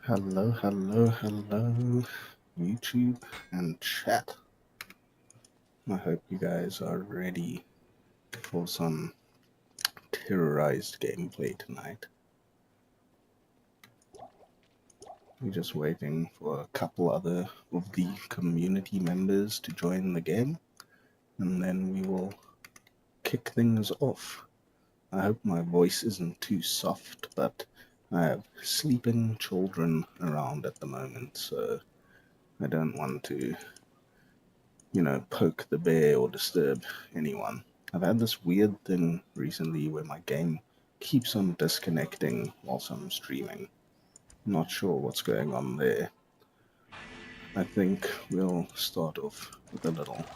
Hello, hello, hello, YouTube and chat. I hope you guys are ready for some terrorized gameplay tonight. We're just waiting for a couple other of the community members to join the game, and then we will kick things off. I hope my voice isn't too soft, but I have sleeping children around at the moment, so I don't want to, poke the bear or disturb anyone. I've had this weird thing recently where my game keeps on disconnecting whilst I'm streaming. Not sure what's going on there. I think we'll start off with a little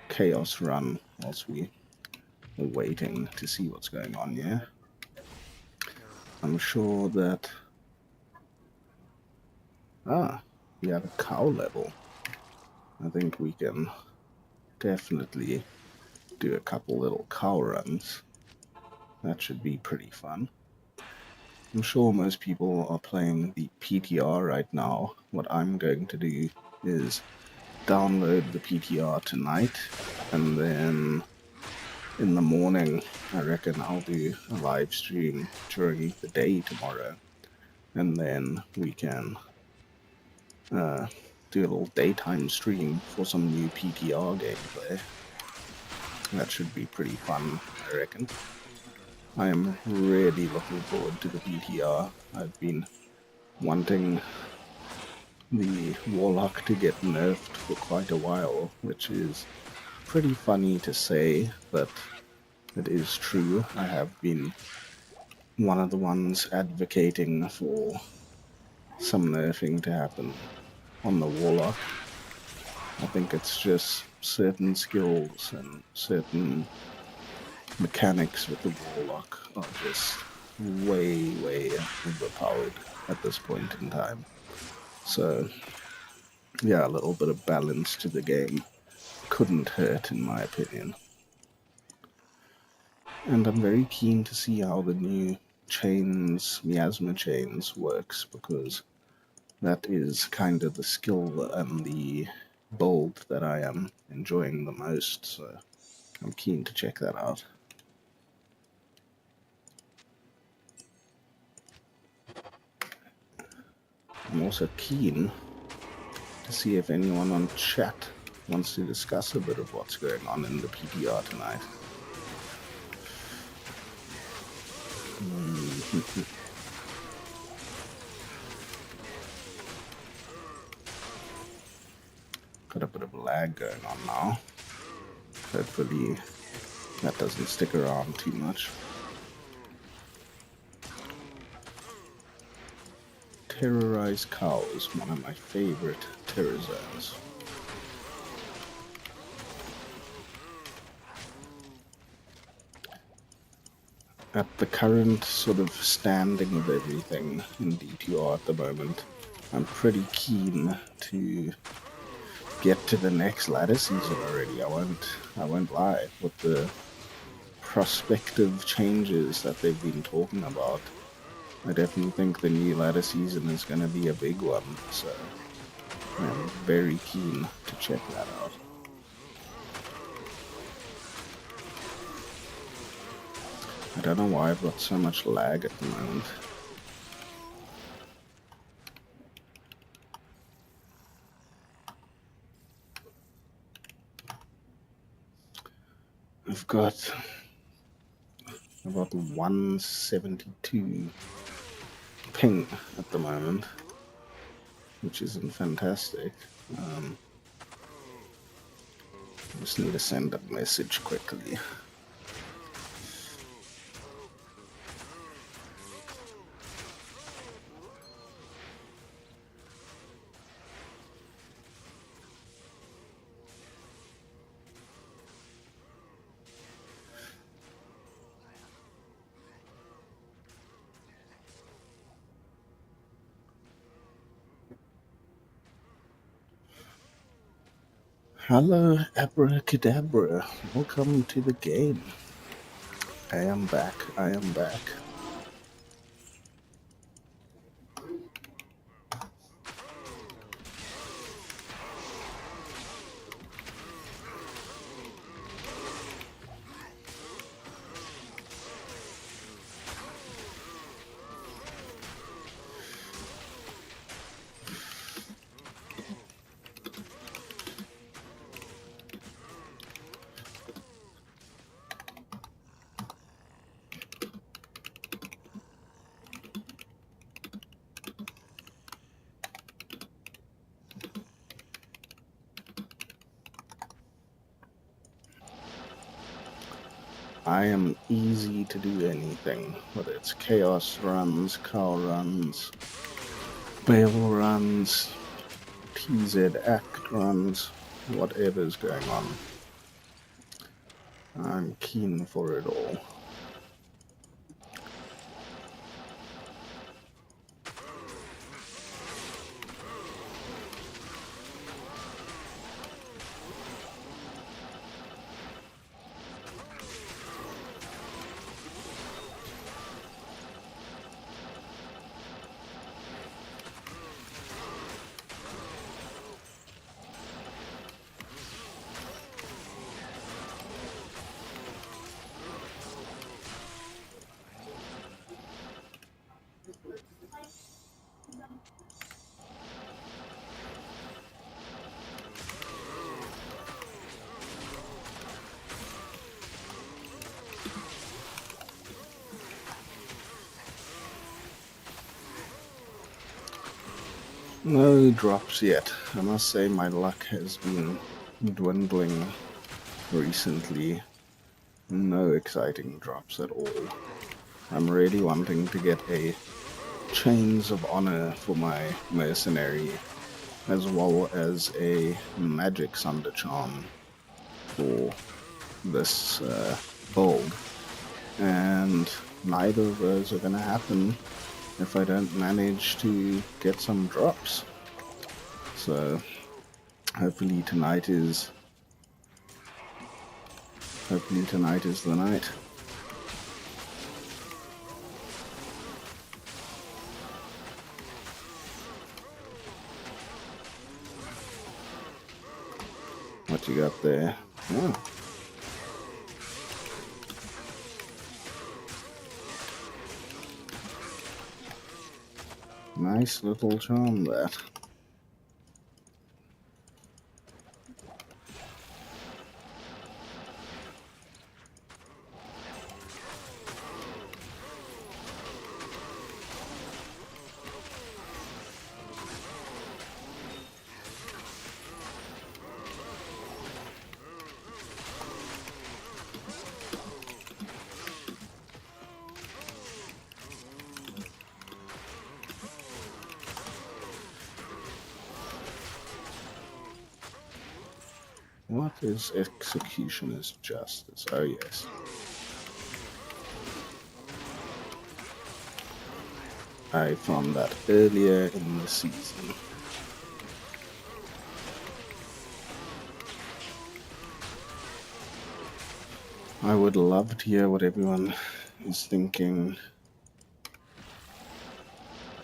chaos run whilst we are waiting to see what's going on, yeah? I'm sure that... we have a cow level. I think we can definitely do a couple little cow runs. That should be pretty fun. I'm sure most people are playing the PTR right now. What I'm going to do is download the PTR tonight, and then in the morning, I reckon I'll do a live stream during the day tomorrow, and then we can do a little daytime stream for some new PTR gameplay. That should be pretty fun, I reckon. I am really looking forward to the PTR. I've been wanting the Warlock to get nerfed for quite a while, which is pretty funny to say, but it is true. I have been one of the ones advocating for some nerfing to happen on the Warlock. I think it's just certain skills and certain mechanics with the Warlock are just way, way overpowered at this point in time. So, yeah, a little bit of balance to the game couldn't hurt, in my opinion. And I'm very keen to see how the new chains, Miasma chains, works, because that is kind of the skill and the build that I am enjoying the most, so I'm keen to check that out. I'm also keen to see if anyone on chat wants to discuss a bit of what's going on in the PTR tonight. Got a bit of lag going on now. Hopefully that doesn't stick around too much. Terrorized cows, one of my favorite terror zones. At the current sort of standing of everything in D2R at the moment, I'm pretty keen to get to the next ladder season already. I won't lie. With the prospective changes that they've been talking about, I definitely think the new ladder season is going to be a big one, so I'm very keen to check that out. I don't know why I've got so much lag at the moment. I've got about 172 ping at the moment, which isn't fantastic. Just need to send a message quickly. Hello, Abracadabra. Welcome to the game. I am back. I am back. I am easy to do anything, whether it's chaos runs, cow runs, Bale runs, TZ Act runs, whatever's going on. I'm keen for it all. No drops yet. I must say my luck has been dwindling recently. No exciting drops at all. I'm really wanting to get a Chains of Honor for my mercenary, as well as a Magic Sunder Charm for this build. And neither of those are going to happen if I don't manage to get some drops. So hopefully tonight is the night. What you got there? Oh. Nice little charm, that. What is Executioner's Justice? Oh, yes. I found that earlier in the season. I would love to hear what everyone is thinking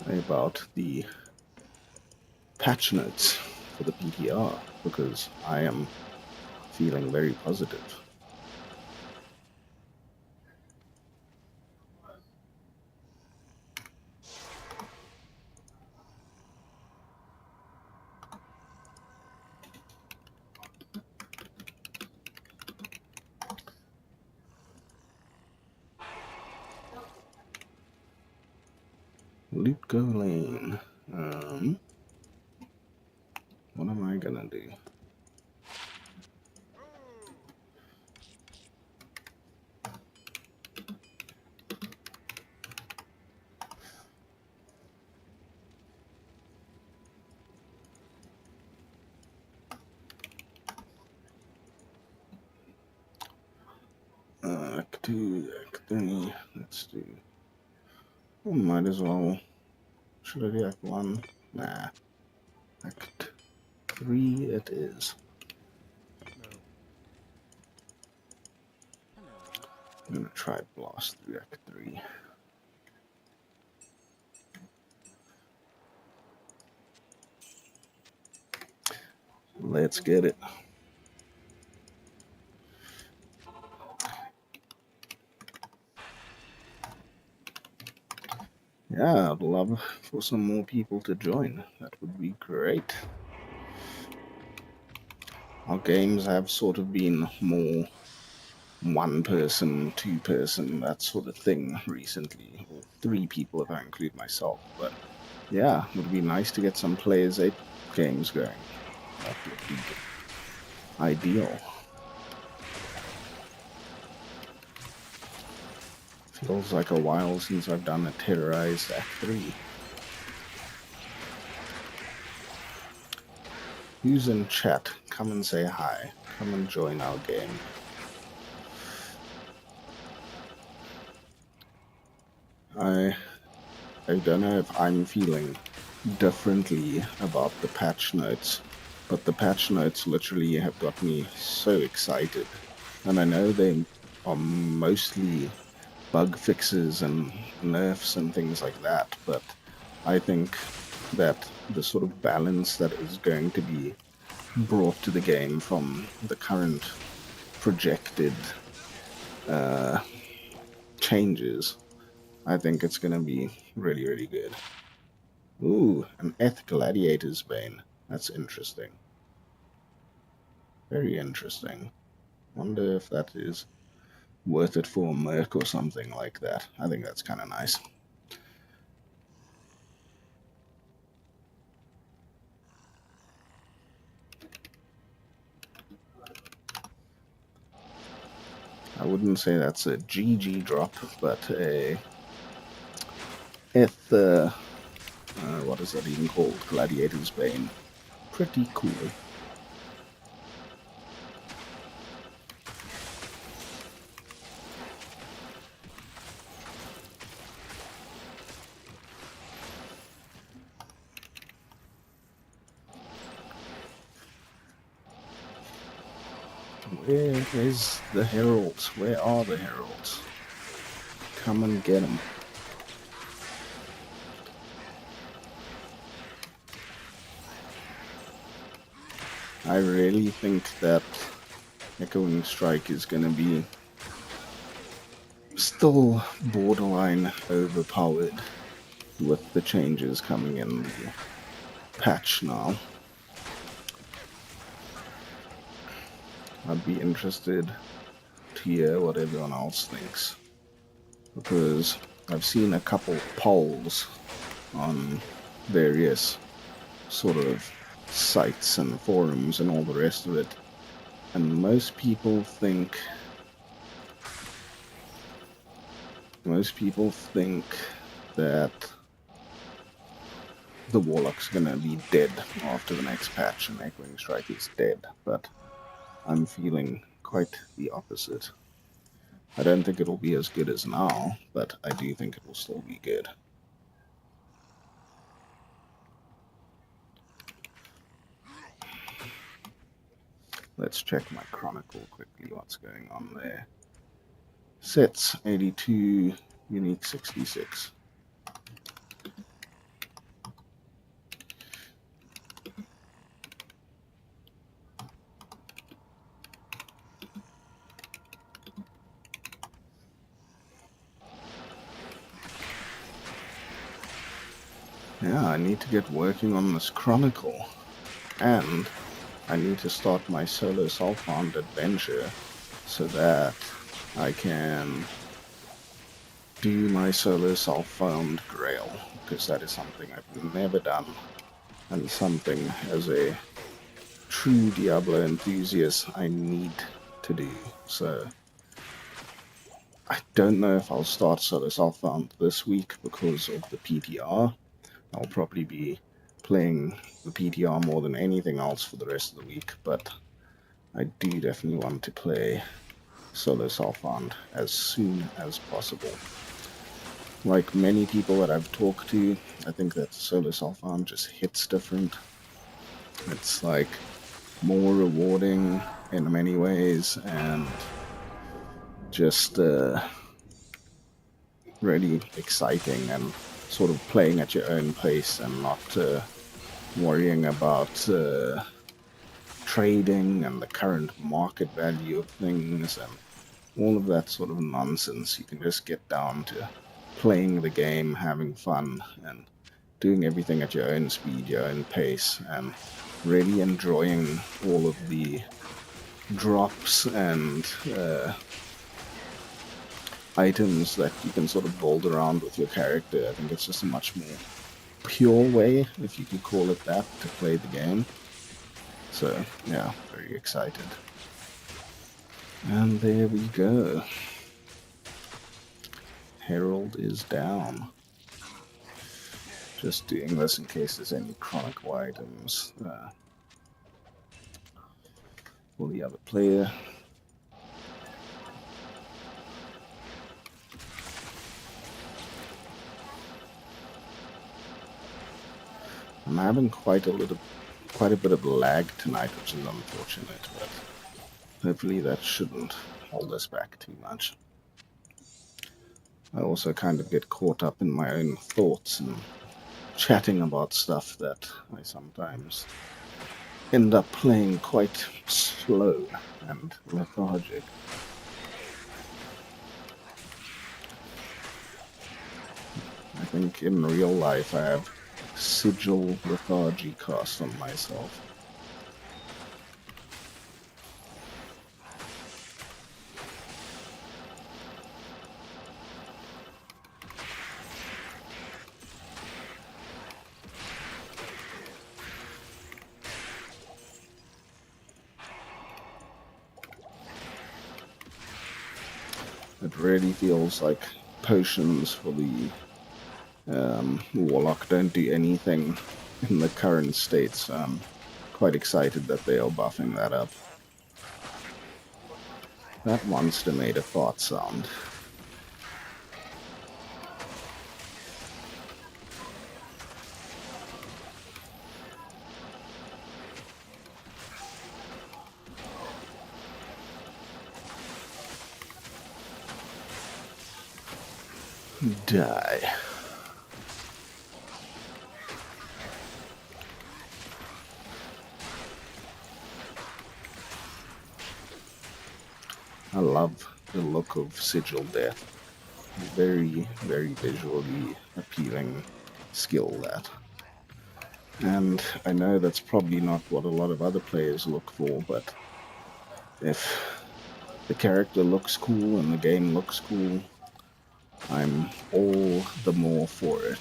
about the patch notes for the PTR, because I am feeling very positive. Loot go lane. What am I gonna do? Act 2, Act 3. Let's do. Oh, might as well. Should I do Act 1? Nah. Act 3 it is. I'm gonna try blast through Act 3. Let's get it. Yeah, I'd love for some more people to join. That would be great. Our games have sort of been more one person, two person, that sort of thing recently. Or 3 people if I include myself. But yeah, it would be nice to get some Players 8 games going. That would be ideal. Feels like a while since I've done a Terrorized Act 3. Who's in chat? Come and say hi. Come and join our game. I don't know if I'm feeling differently about the patch notes, but the patch notes literally have got me so excited. And I know they are mostly bug fixes and nerfs and things like that, but I think that the sort of balance that is going to be brought to the game from the current projected changes, I think it's going to be really, really good. Ooh, an Eth Gladiator's Bane. That's interesting. Very interesting. Wonder if that is worth it for a merc or something like that. I think that's kind of nice. I wouldn't say that's a GG drop, but a Eth, what is that even called? Gladiator's Bane. Pretty cool. Where is the heralds? Where are the heralds? Come and get them. I really think that Echoing Strike is going to be still borderline overpowered with the changes coming in the patch now. I'd be interested to hear what everyone else thinks, because I've seen a couple polls on various sort of sites and forums and all the rest of it, and most people think that the Warlock's gonna be dead after the next patch and Echoing Strike is dead, but I'm feeling quite the opposite. I don't think it'll be as good as now, but I do think it will still be good. Let's check my Chronicle quickly, what's going on there. Sets 82, unique 66. Yeah, I need to get working on this Chronicle, and I need to start my solo self-found adventure so that I can do my solo self-found Grail, because that is something I've never done, and something as a true Diablo enthusiast I need to do. So I don't know if I'll start solo self-found this week because of the PTR. I'll probably be playing the PTR more than anything else for the rest of the week, but I do definitely want to play solo self-found as soon as possible. Like many people that I've talked to, I think that solo self-found just hits different. It's like more rewarding in many ways, and just really exciting and sort of playing at your own pace and not worrying about trading and the current market value of things and all of that sort of nonsense. You can just get down to playing the game, having fun, and doing everything at your own speed, your own pace, and really enjoying all of the drops and items that you can sort of build around with your character. I think it's just a much more pure way, if you could call it that, to play the game. So, yeah, very excited. And there we go. Herald is down. Just doing this in case there's any chronicle items for the other player. I'm having quite a bit of lag tonight, which is unfortunate, but hopefully that shouldn't hold us back too much. I also kind of get caught up in my own thoughts and chatting about stuff that I sometimes end up playing quite slow and lethargic. I think in real life I have sigil lethargy cast on myself. It really feels like potions for the Warlock don't do anything in the current state, so I'm quite excited that they are buffing that up. That monster made a fart sound. Die. I love the look of Sigil Death. Very, very visually appealing skill, that. And I know that's probably not what a lot of other players look for, but if the character looks cool and the game looks cool, I'm all the more for it.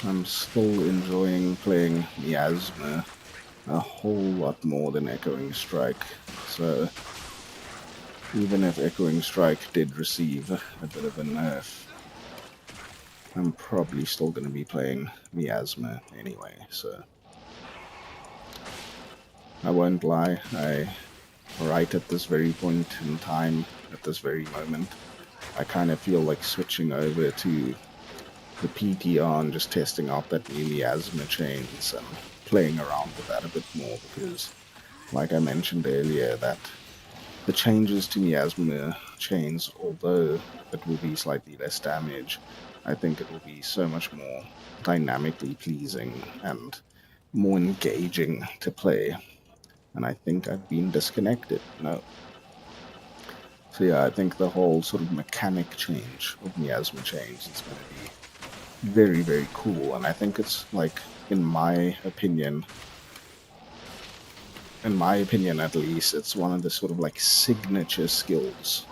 I'm still enjoying playing Miasma a whole lot more than Echoing Strike, so even if Echoing Strike did receive a bit of a nerf, I'm probably still going to be playing Miasma anyway, so I won't lie, right at this very point in time, at this very moment, I kind of feel like switching over to the PTR and just testing out that new Miasma chains and playing around with that a bit more, because like I mentioned earlier, that the changes to Miasma chains, although it will be slightly less damage, I think it will be so much more dynamically pleasing and more engaging to play. And I think I've been disconnected. No. So yeah, I think the whole sort of mechanic change of Miasma chains is going to be very, very cool. And I think it's like, in my opinion at least, it's one of the sort of like signature skills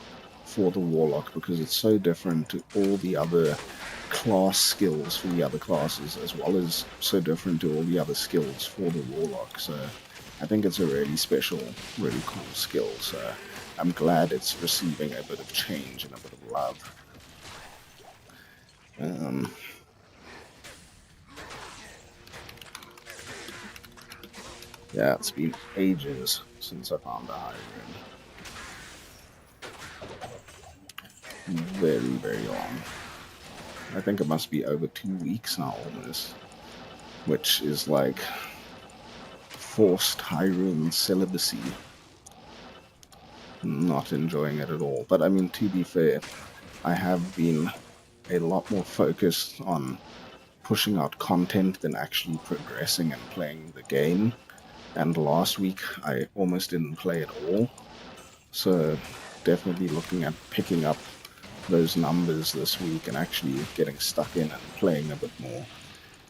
for the Warlock, because it's so different to all the other class skills for the other classes, as well as so different to all the other skills for the Warlock. So I think it's a really special, really cool skill. So I'm glad it's receiving a bit of change and a bit of love. Yeah, it's been ages since I found a high room. Very, very long. I think it must be over 2 weeks now almost, which is like forced Hyrule celibacy. Not enjoying it at all. But I mean, to be fair, I have been a lot more focused on pushing out content than actually progressing and playing the game. And last week I almost didn't play at all. So definitely looking at picking up those numbers this week and actually getting stuck in and playing a bit more.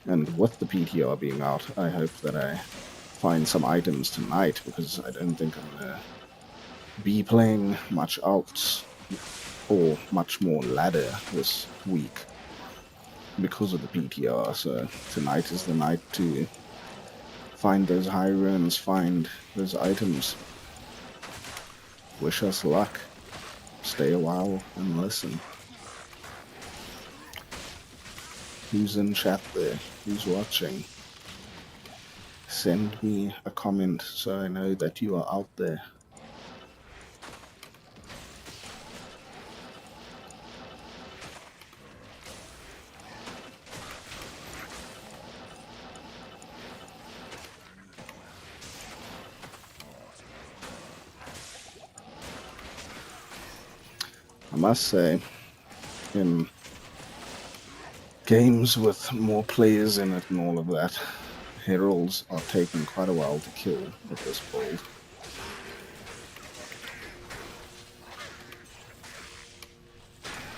And with the PTR being out, I hope that I find some items tonight, because I don't think I'm going to be playing much alts or much more ladder this week because of the PTR. So tonight is the night to find those high runs, find those items. Wish us luck. Stay a while and listen. Who's in chat there? Who's watching? Send me a comment so I know that you are out there. I must say, in games with more players in it and all of that, heralds are taking quite a while to kill with this build.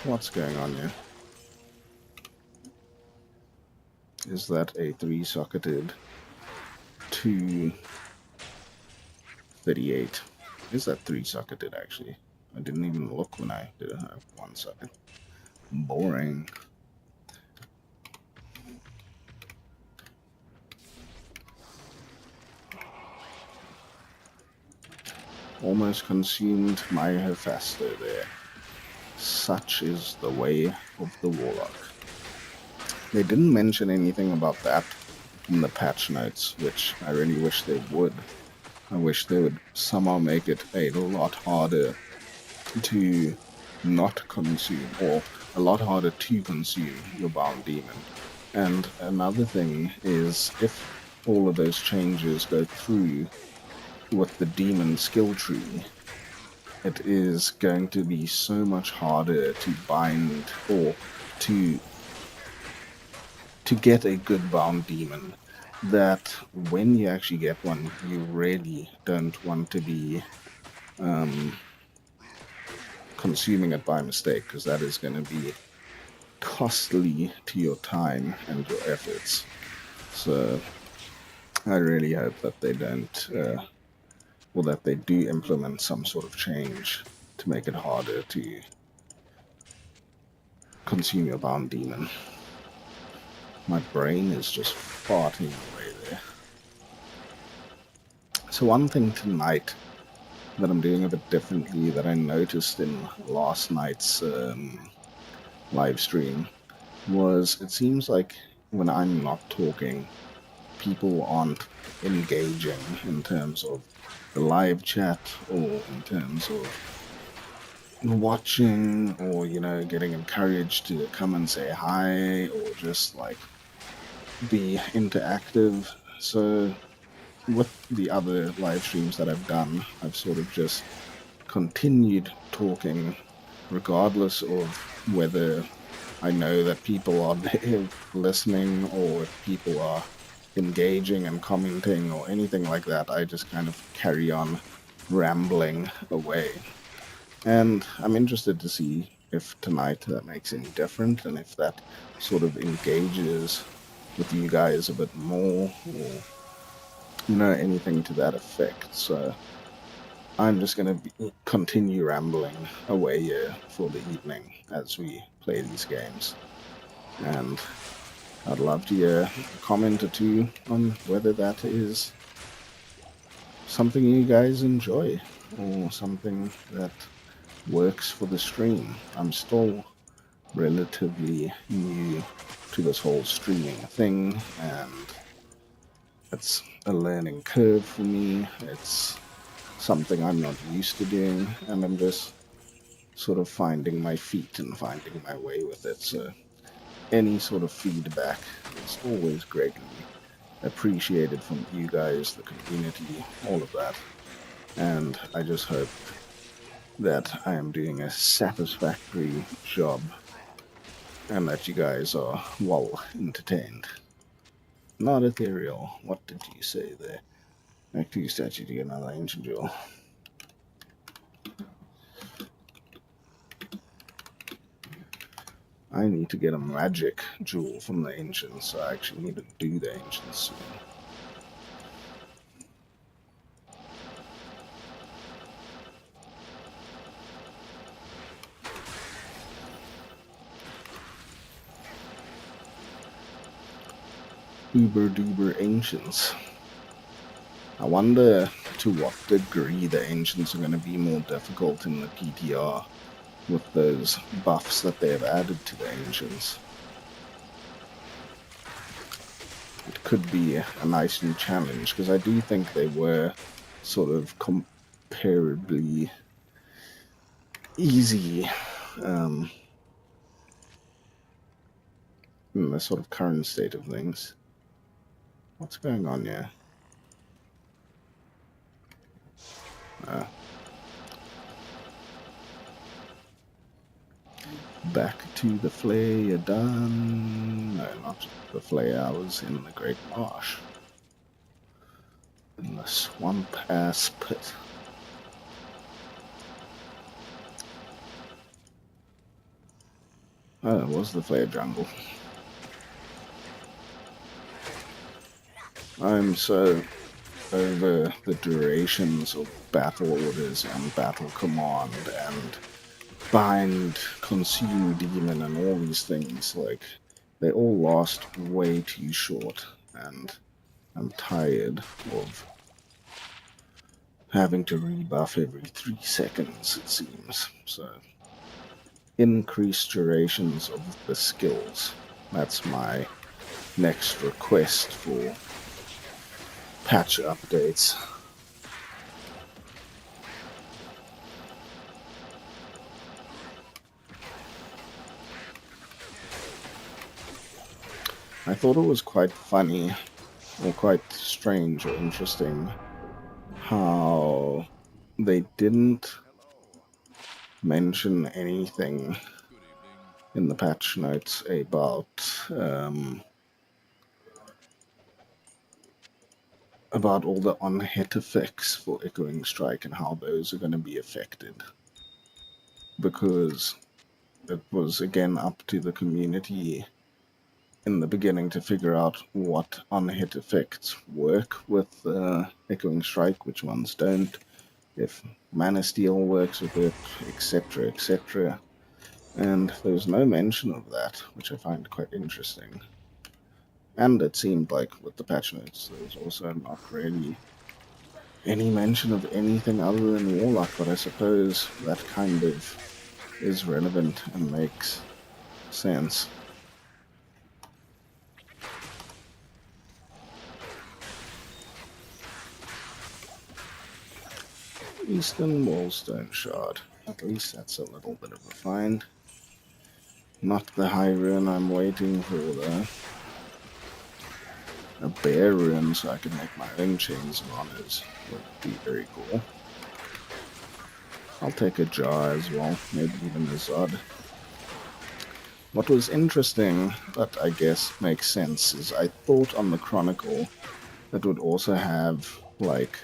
What's going on here? Is that a 3-socketed 238? Is that 3-socketed actually? I didn't even look when I did have 1 socket. Boring. Almost consumed my Hephaestus there. Such is the way of the Warlock. They didn't mention anything about that in the patch notes, which I really wish they would. I wish they would somehow make it a lot harder to not consume, or a lot harder to consume your Bound Demon. And another thing is, if all of those changes go through with the demon skill tree, it is going to be so much harder to bind or to get a good bound demon, that when you actually get one, you really don't want to be consuming it by mistake, because that is going to be costly to your time and your efforts. So I really hope that they don't, or that they do implement some sort of change to make it harder to consume your bound demon. My brain is just farting away there. So one thing tonight that I'm doing a bit differently, that I noticed in last night's live stream, was it seems like when I'm not talking, people aren't engaging in terms of the live chat, or in terms of watching, or, you know, getting encouraged to come and say hi, or just like be interactive. So with the other live streams that I've done, I've sort of just continued talking regardless of whether I know that people are there listening, or if people are engaging and commenting or anything like that. I just kind of carry on rambling away. And I'm interested to see if tonight that makes any difference, and if that sort of engages with you guys a bit more, or, you know, anything to that effect. So I'm just going to continue rambling away here for the evening as we play these games. And I'd love to hear a comment or two on whether that is something you guys enjoy, or something that works for the stream. I'm still relatively new to this whole streaming thing, and it's a learning curve for me. It's something I'm not used to doing, and I'm just sort of finding my feet and finding my way with it. So any sort of feedback is always greatly appreciated from you guys, the community, all of that. And I just hope that I am doing a satisfactory job and that you guys are well entertained. Not ethereal. What did you say there? Active statue to get another ancient jewel. I need to get a magic jewel from the ancients, so I actually need to do the ancients soon. Uber duber ancients. I wonder to what degree the ancients are going to be more difficult in the PTR with those buffs that they have added to the ancients. It could be a nice new challenge, because I do think they were sort of comparably easy in the sort of current state of things. What's going on here? Back to the flay, you're done. No, not the flay, I was in the Great Marsh. In the swamp-ass pit. Oh, it was the flay jungle. I'm so over the durations of battle orders and battle command and bind, consume demon and all these things. Like, they all last way too short, and I'm tired of having to rebuff every 3 seconds, it seems. So, increased durations of the skills. That's my next request for patch updates. I thought it was quite funny, or quite strange or interesting, how they didn't mention anything in the patch notes about all the on-hit effects for Echoing Strike and how those are going to be affected. Because it was, again, up to the community in the beginning to figure out what on-hit effects work with Echoing Strike, which ones don't, if Mana Steel works with it, etc., etc. And there's no mention of that, which I find quite interesting. And it seemed like with the patch notes, there was also not really any mention of anything other than Warlock, but I suppose that kind of is relevant and makes sense. Eastern Wallstone Shard. At least that's a little bit of a find. Not the high rune I'm waiting for, though. A bear rune so I can make my own chains of honors would be very cool. I'll take a jar as well, maybe even a Zod. What was interesting, but I guess makes sense, is I thought on the Chronicle that would also have, like,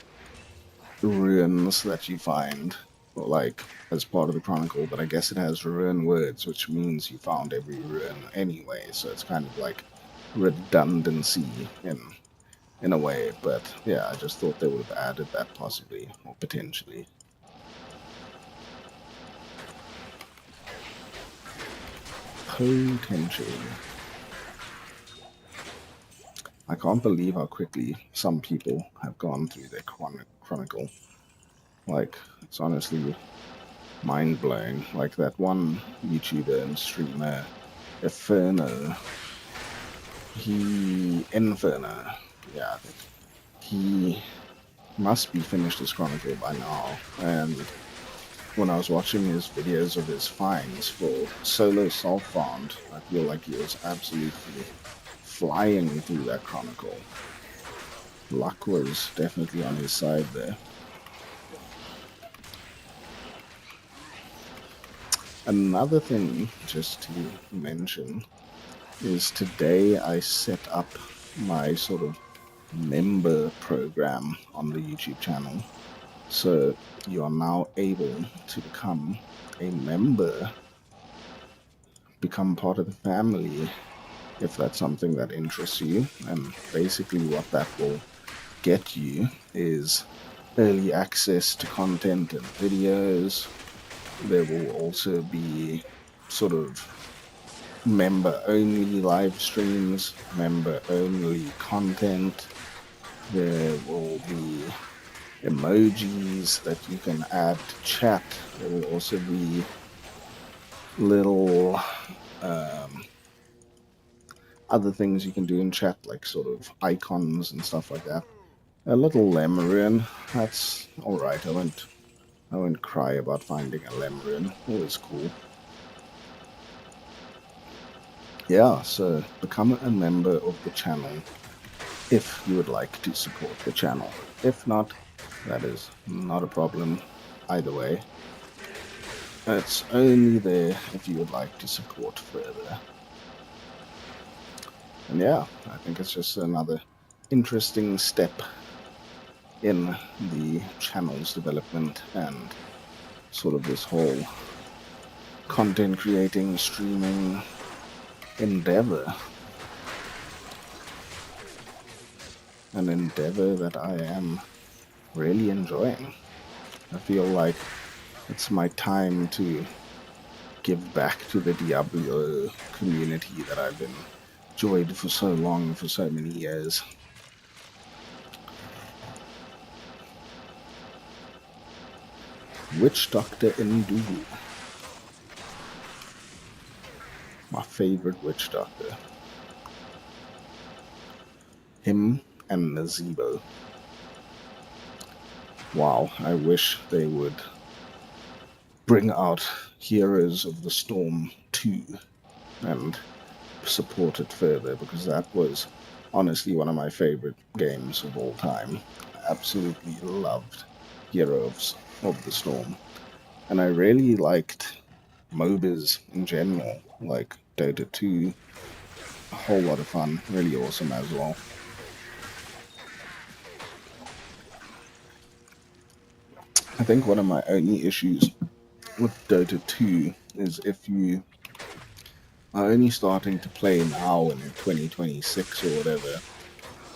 runes that you find, like, as part of the Chronicle, but I guess it has rune words, which means you found every rune anyway, so it's kind of like redundancy in a way, but yeah, I just thought they would have added that possibly, or potentially. Potentially. I can't believe how quickly some people have gone through their Chronicle. Like, it's honestly mind-blowing. Like that one YouTuber and streamer, Inferno, yeah, he must be finished his Chronicle by now, and when I was watching his videos of his finds for solo self-found, I feel like he was absolutely flying through that chronicle. Luck was definitely on his side there. Another thing just to mention is today I set up my sort of member program on the YouTube channel. So you are now able to become a member, become part of the family, if that's something that interests you. And basically, what that will get you is early access to content and videos. There will also be sort of member only live streams, member only content. There will be emojis that you can add to chat. There will also be little other things you can do in chat, like sort of icons and stuff like that. A little Lemurian, that's all right. I won't cry about finding a Lemurian. Always cool. Yeah, so become a member of the channel if you would like to support the channel. If not, that is not a problem either way. It's only there if you would like to support further. And yeah, I think it's just another interesting step in the channel's development and sort of this whole content creating, streaming endeavor. An endeavor that I am really enjoying. I feel like it's my time to give back to the Diablo community that I've enjoyed for so long, for so many years. Witch Doctor Ndugu. My favorite Witch Doctor. Him and Nazebo. Wow, I wish they would bring out Heroes of the Storm 2 and support it further, because that was honestly one of my favorite games of all time. I absolutely loved Heroes of the Storm. And I really liked MOBAs in general, like Dota 2, a whole lot of fun, really awesome as well. I think one of my only issues with Dota 2 is if you are only starting to play now in 2026 or whatever,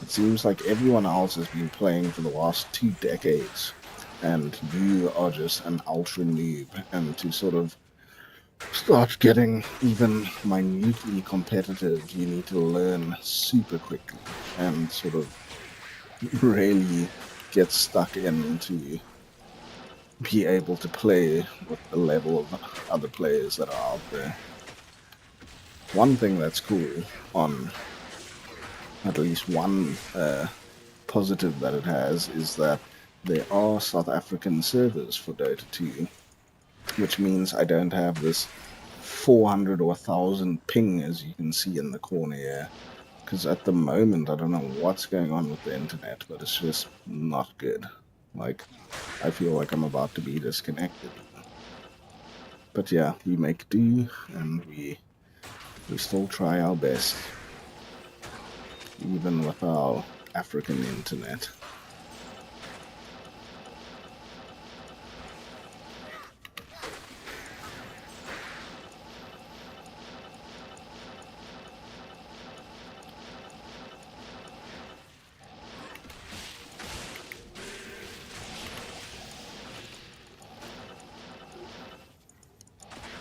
it seems like everyone else has been playing for the last 2 decades, and you are just an ultra noob, and to sort of start getting even minutely competitive, you need to learn super quickly and sort of really get stuck in to be able to play with the level of other players that are out there. One thing that's cool, on at least one positive that it has, is that there are South African servers for Dota 2, which means I don't have this 400 or 1000 ping, as you can see in the corner here. Because at the moment, I don't know what's going on with the internet, but it's just not good. Like, I feel like I'm about to be disconnected. But yeah, we make do, and we still try our best, even with our African internet.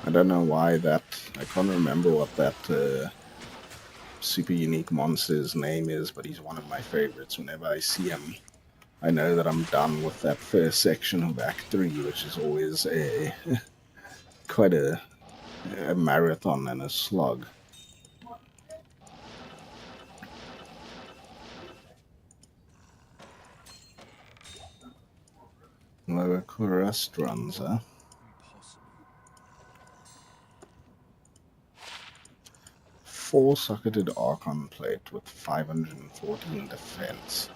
I don't know why that, I can't remember what that super unique monster's name is, but he's one of my favorites. Whenever I see him, I know that I'm done with that first section of Act 3, which is always quite a marathon and a slog. Lower restaurants, huh? 4-socketed Archon plate with 514 defense.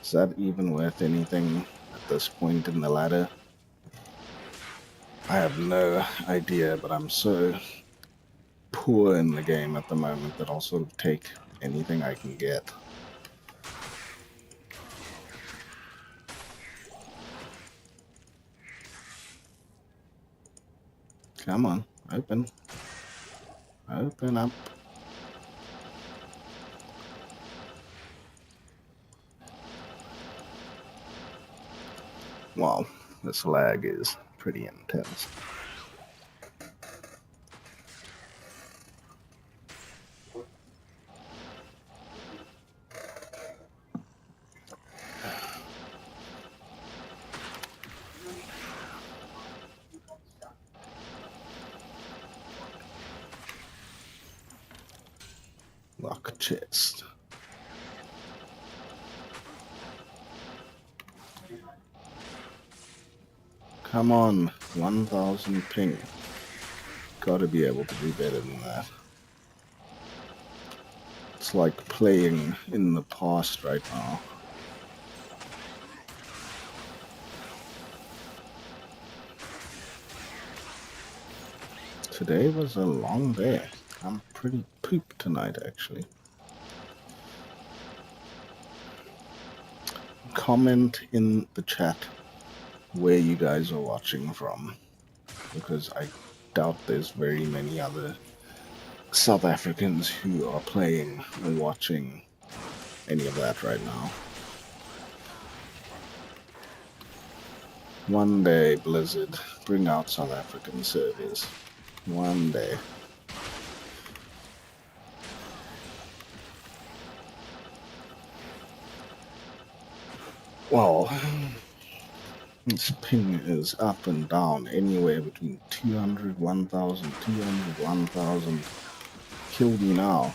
Is that even worth anything at this point in the ladder? I have no idea, but I'm so poor in the game at the moment that I'll sort of take anything I can get. Come on, open. Open up. Wow, this lag is pretty intense. Lock chest. Come on, 1000 ping. Gotta be able to do better than that. It's like playing in the past right now. Today was a long day. I'm pretty pooped tonight, actually. Comment in the chat where you guys are watching from, because I doubt there's very many other South Africans who are playing or watching any of that right now. One day, Blizzard, bring out South African servers. One day. Well, this ping is up and down anywhere between 200, 1000, 200, 1000. Kill me now.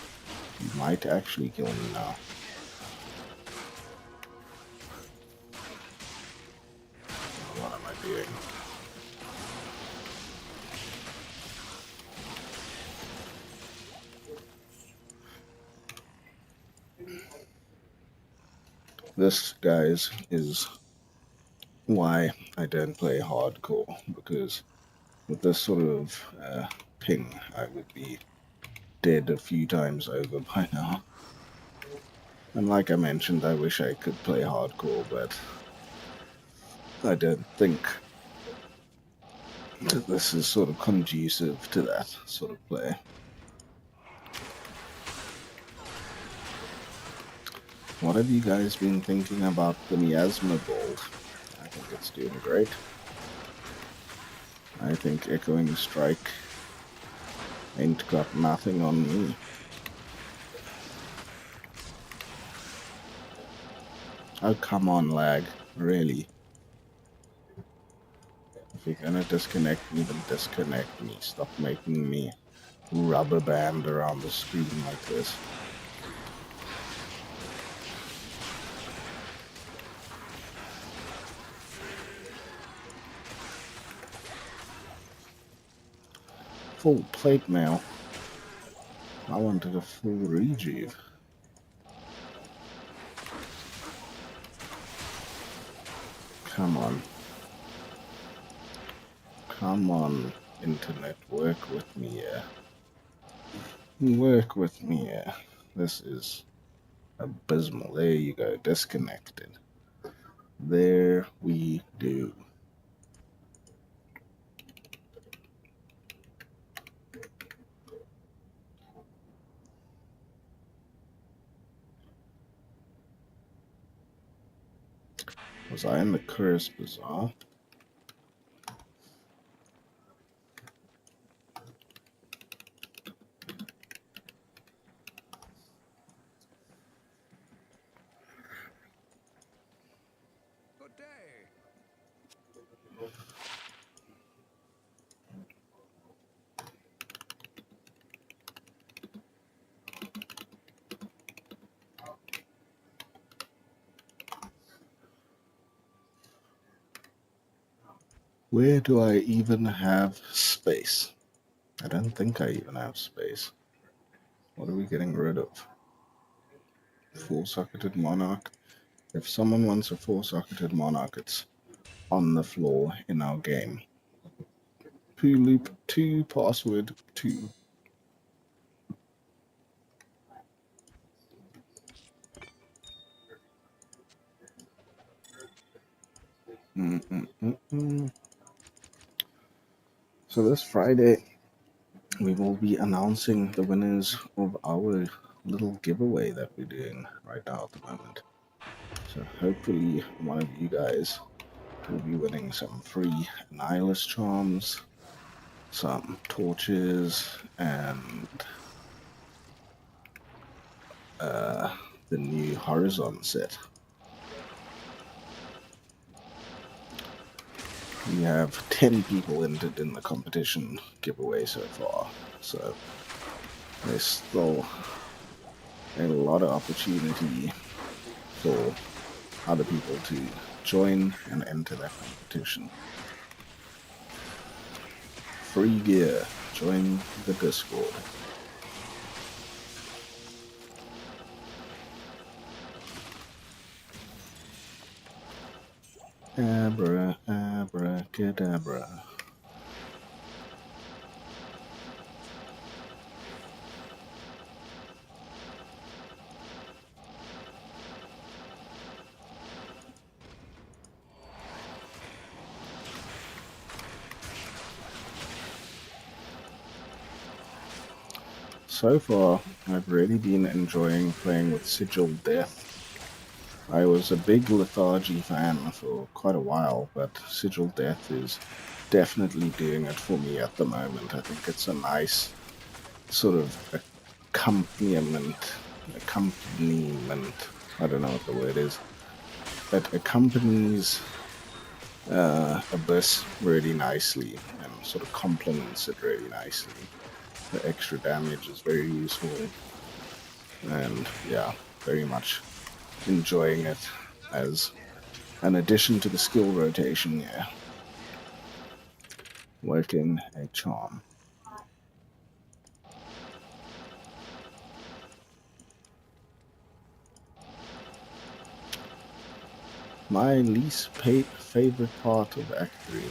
You might actually kill me now. What am I doing? This, guys, is why I don't play hardcore, because with this sort of ping, I would be dead a few times over by now. And like I mentioned, I wish I could play hardcore, but I don't think that this is sort of conducive to that sort of play. What have you guys been thinking about the Miasma build? I think it's doing great. I think Echoing Strike ain't got nothing on me. Oh, come on, lag. Really? If you're gonna disconnect me, then disconnect me. Stop making me rubber band around the screen like this. Full plate mail. I wanted a full rejuve. Come on. Come on, internet, work with me here. Work with me here. This is abysmal. There you go, disconnected. There we do. Was I in the Curse Bazaar? Good day. Where do I even have space? I don't think I even have space. What are we getting rid of? Four-socketed Monarch. If someone wants a four-socketed Monarch, it's on the floor in our game. Loop 2, password 2. So this Friday, we will be announcing the winners of our little giveaway that we're doing right now at the moment. So hopefully one of you guys will be winning some free Nihilist charms, some torches, and the new Horizon set. We have 10 people entered in the competition giveaway so far, so there's still a lot of opportunity for other people to join and enter that competition. Free gear. Join the Discord. Abra, abracadabra. So far, I've really been enjoying playing with Sigil Death. I was a big Lethargy fan for quite a while, but Sigil Death is definitely doing it for me at the moment. I think it's a nice sort of accompaniment, I don't know what the word is, that accompanies Abyss really nicely and sort of complements it really nicely. The extra damage is very useful, and yeah, very much enjoying it as an addition to the skill rotation. Yeah, working a charm. My least favorite part of Act 3.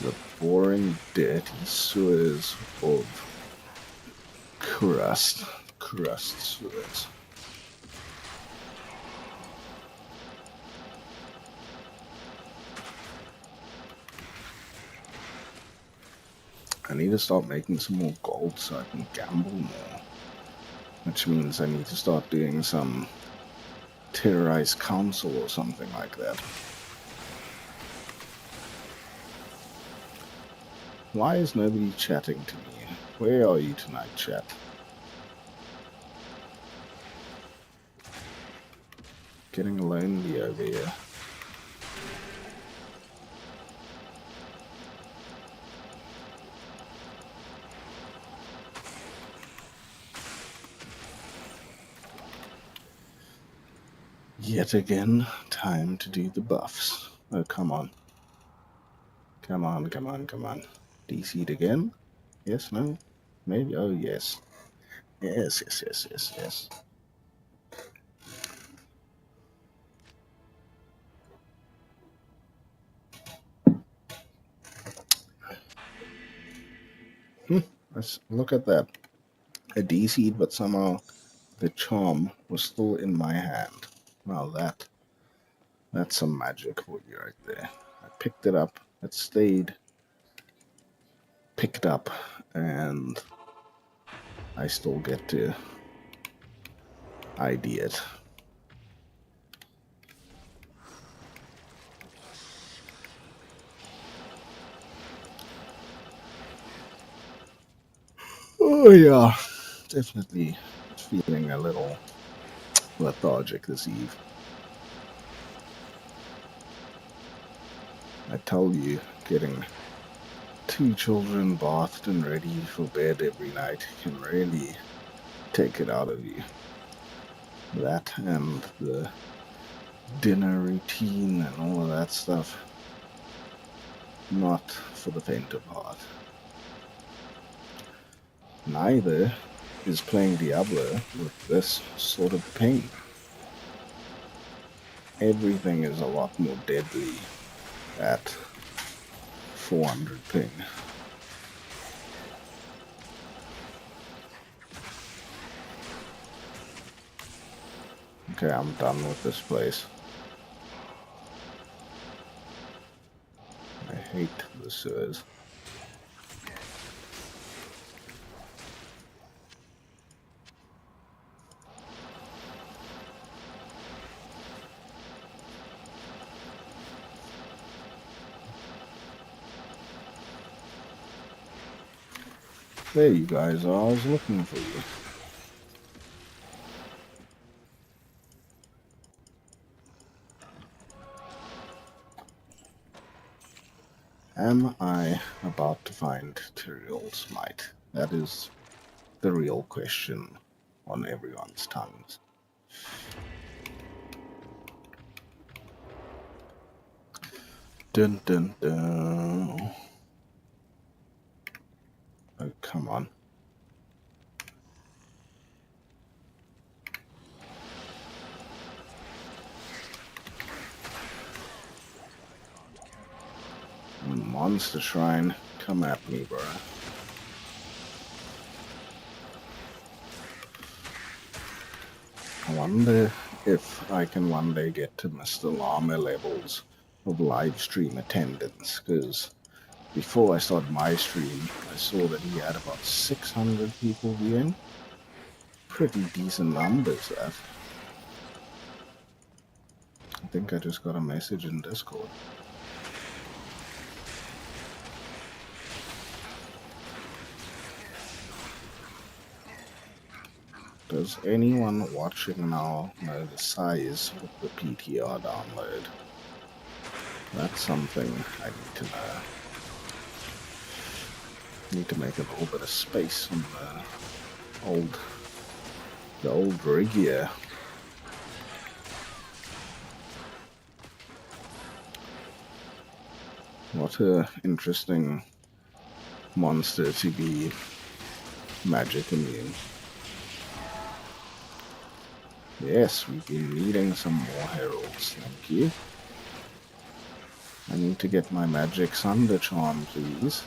The boring, dirty sewers of crust sewers. I need to start making some more gold so I can gamble more. Which means I need to start doing some terrorized council or something like that. Why is nobody chatting to me? Where are you tonight, chat? Getting lonely over here. Yet again, time to do the buffs. Oh, come on. Come on, come on, come on. DC'd again? Yes, no? Maybe? Oh, yes. Yes, yes, yes, yes, yes. Let's look at that. I DC'd, but somehow the charm was still in my hand. Now that's some magic for you right there. I picked it up, it stayed picked up, and I still get to ID it. Oh yeah, definitely feeling a little lethargic this eve. I tell you, getting 2 children bathed and ready for bed every night can really take it out of you. That and the dinner routine and all of that stuff, not for the faint of heart. Neither is playing Diablo with this sort of ping. Everything is a lot more deadly at 400 ping. Okay, I'm done with this place. I hate the sewers. There you guys are, I was looking for you. Am I about to find Tyrael's Smite? That is the real question on everyone's tongues. Dun dun dun. Oh, come on. Monster Shrine, come at me, bro. I wonder if I can one day get to Mr. Llama levels of live stream attendance, because before I started my stream, I saw that he had about 600 people viewing. Pretty decent numbers, that. I think I just got a message in Discord. Does anyone watching now know the size of the PTR download? That's something I need to know. Need to make a little bit of space on the old rig here. What a interesting monster to be magic immune. Yes, we've been needing some more heralds, thank you. I need to get my magic thunder charm, please.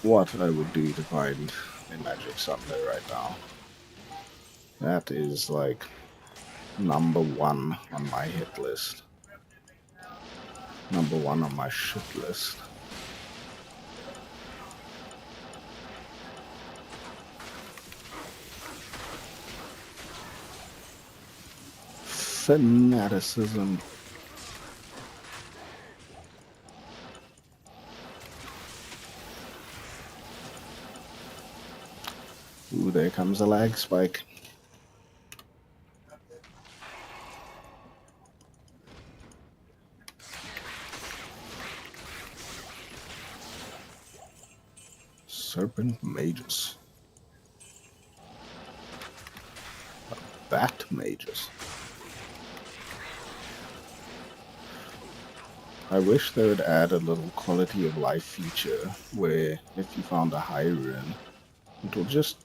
What I would do to find a magic thunder right now. That is like #1 on my hit list. #1 on my shit list. Fanaticism. Ooh, there comes a lag spike. Serpent mages. Bat mages. I wish they would add a little quality of life feature where if you found a high rune, it will just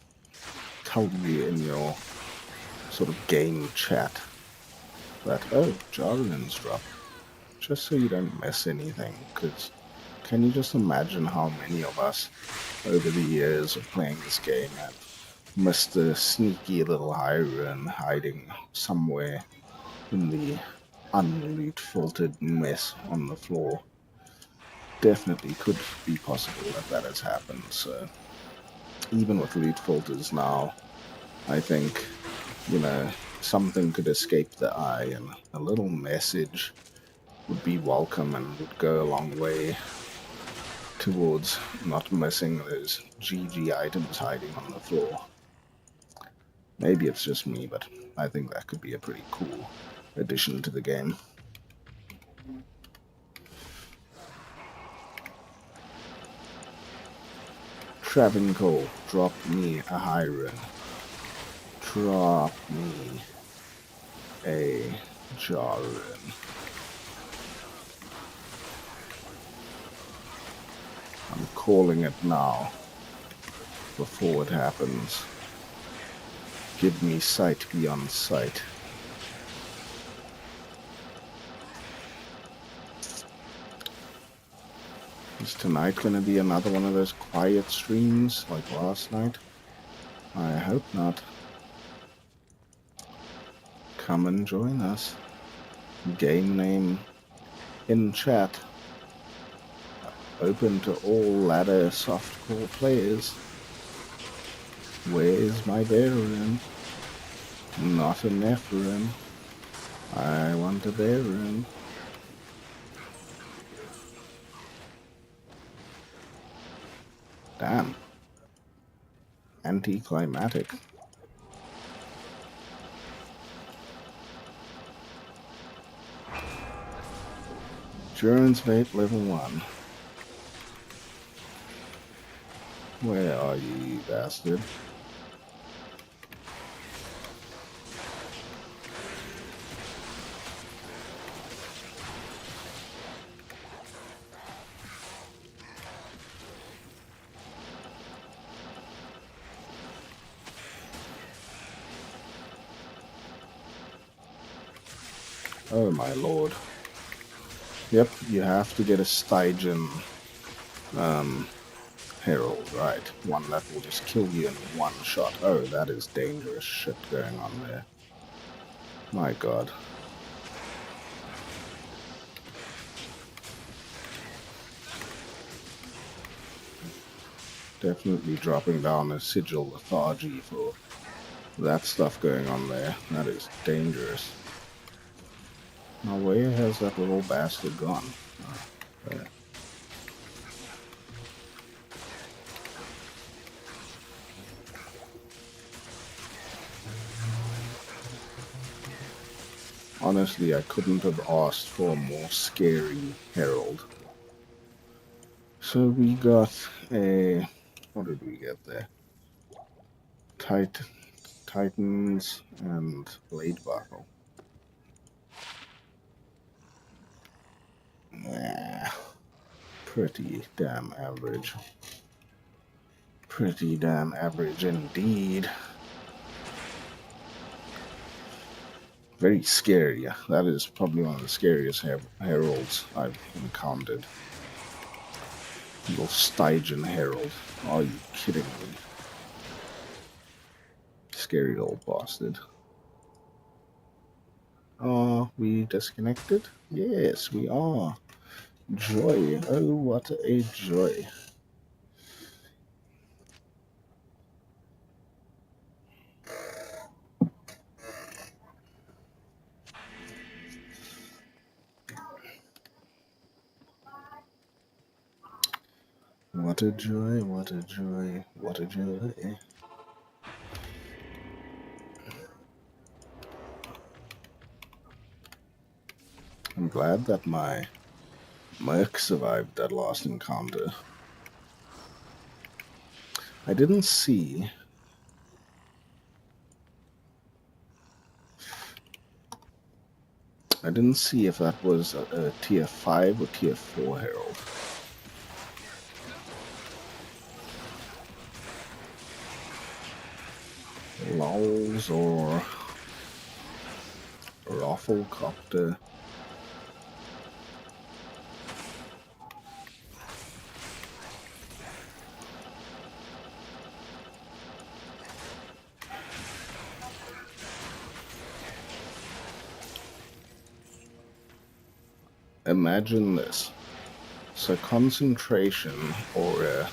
tell you in your sort of game chat that, oh, Jarlin's dropped. Just so you don't miss anything, because can you just imagine how many of us over the years of playing this game have missed the sneaky little high rune hiding somewhere in the unloot filtered mess on the floor. Definitely could be possible that has happened. So even with loot filters now, I think, something could escape the eye, and a little message would be welcome and would go a long way towards not missing those GG items hiding on the floor. Maybe it's just me, but I think that could be a pretty cool addition to the game. Travincore, drop me a high rune. Drop me a jar rune. I'm calling it now, before it happens. Give me sight beyond sight. Is tonight gonna be another one of those quiet streams like last night? I hope not. Come and join us. Game name in chat. Open to all ladder softcore players. Where's my Baron? Not a Nephilim. I want a Baron. Damn. Anticlimactic. Endurance Vape level 1. Where are you, you bastard? Oh my lord. Yep, you have to get a Stygian Herald, right. One that will just kill you in one shot. Oh, that is dangerous shit going on there. My god. Definitely dropping down a Sigil Lethargy for that stuff going on there. That is dangerous. Now where has that little bastard gone? Oh, there. Honestly, I couldn't have asked for a more scary Herald. So we got a... what did we get there? Titans and Blade Buckle. Nah, pretty damn average. Pretty damn average indeed. Very scary. That is probably one of the scariest heralds I've encountered. Little Stygian Herald. Are you kidding me? Scary old bastard. Are we disconnected? Yes, we are. Joy. Oh, what a joy. What a joy, what a joy, what a joy. I'm glad that my Merc survived that last encounter. I didn't see... if that was a tier 5 or tier 4 Herald. Lols or Rafflecopter. Imagine this. So concentration aura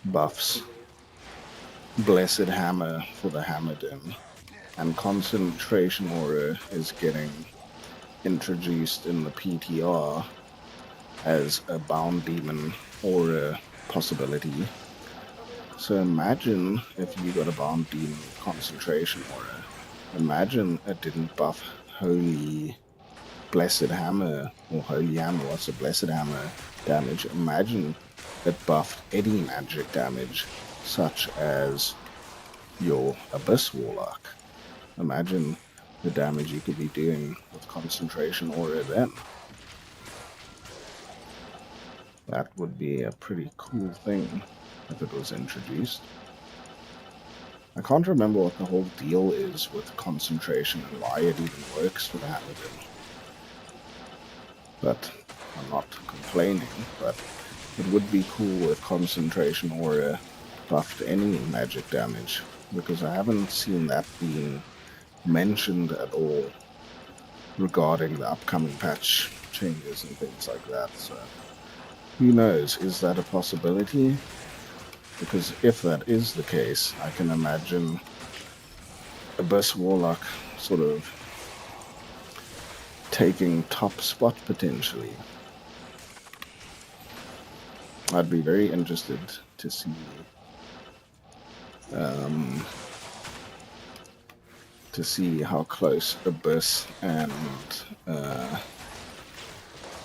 buffs Blessed Hammer for the Hammerden, and concentration aura is getting introduced in the PTR as a bound demon aura possibility. So imagine if you got a bound demon concentration aura. Imagine it didn't buff Holy Blessed Hammer or Holy Hammer. What's a Blessed Hammer damage? Imagine it buffed any magic damage, such as your Abyss Warlock. Imagine the damage you could be doing with concentration aura then. That would be a pretty cool thing if it was introduced. I can't remember what the whole deal is with concentration and why it even works for Paladin. But I'm not complaining, but it would be cool if concentration aura buffed any magic damage, because I haven't seen that being mentioned at all regarding the upcoming patch changes and things like that. So who knows, is that a possibility? Because if that is the case, I can imagine Abyss Warlock sort of taking top spot potentially. I'd be very interested to see um, how close Abyss and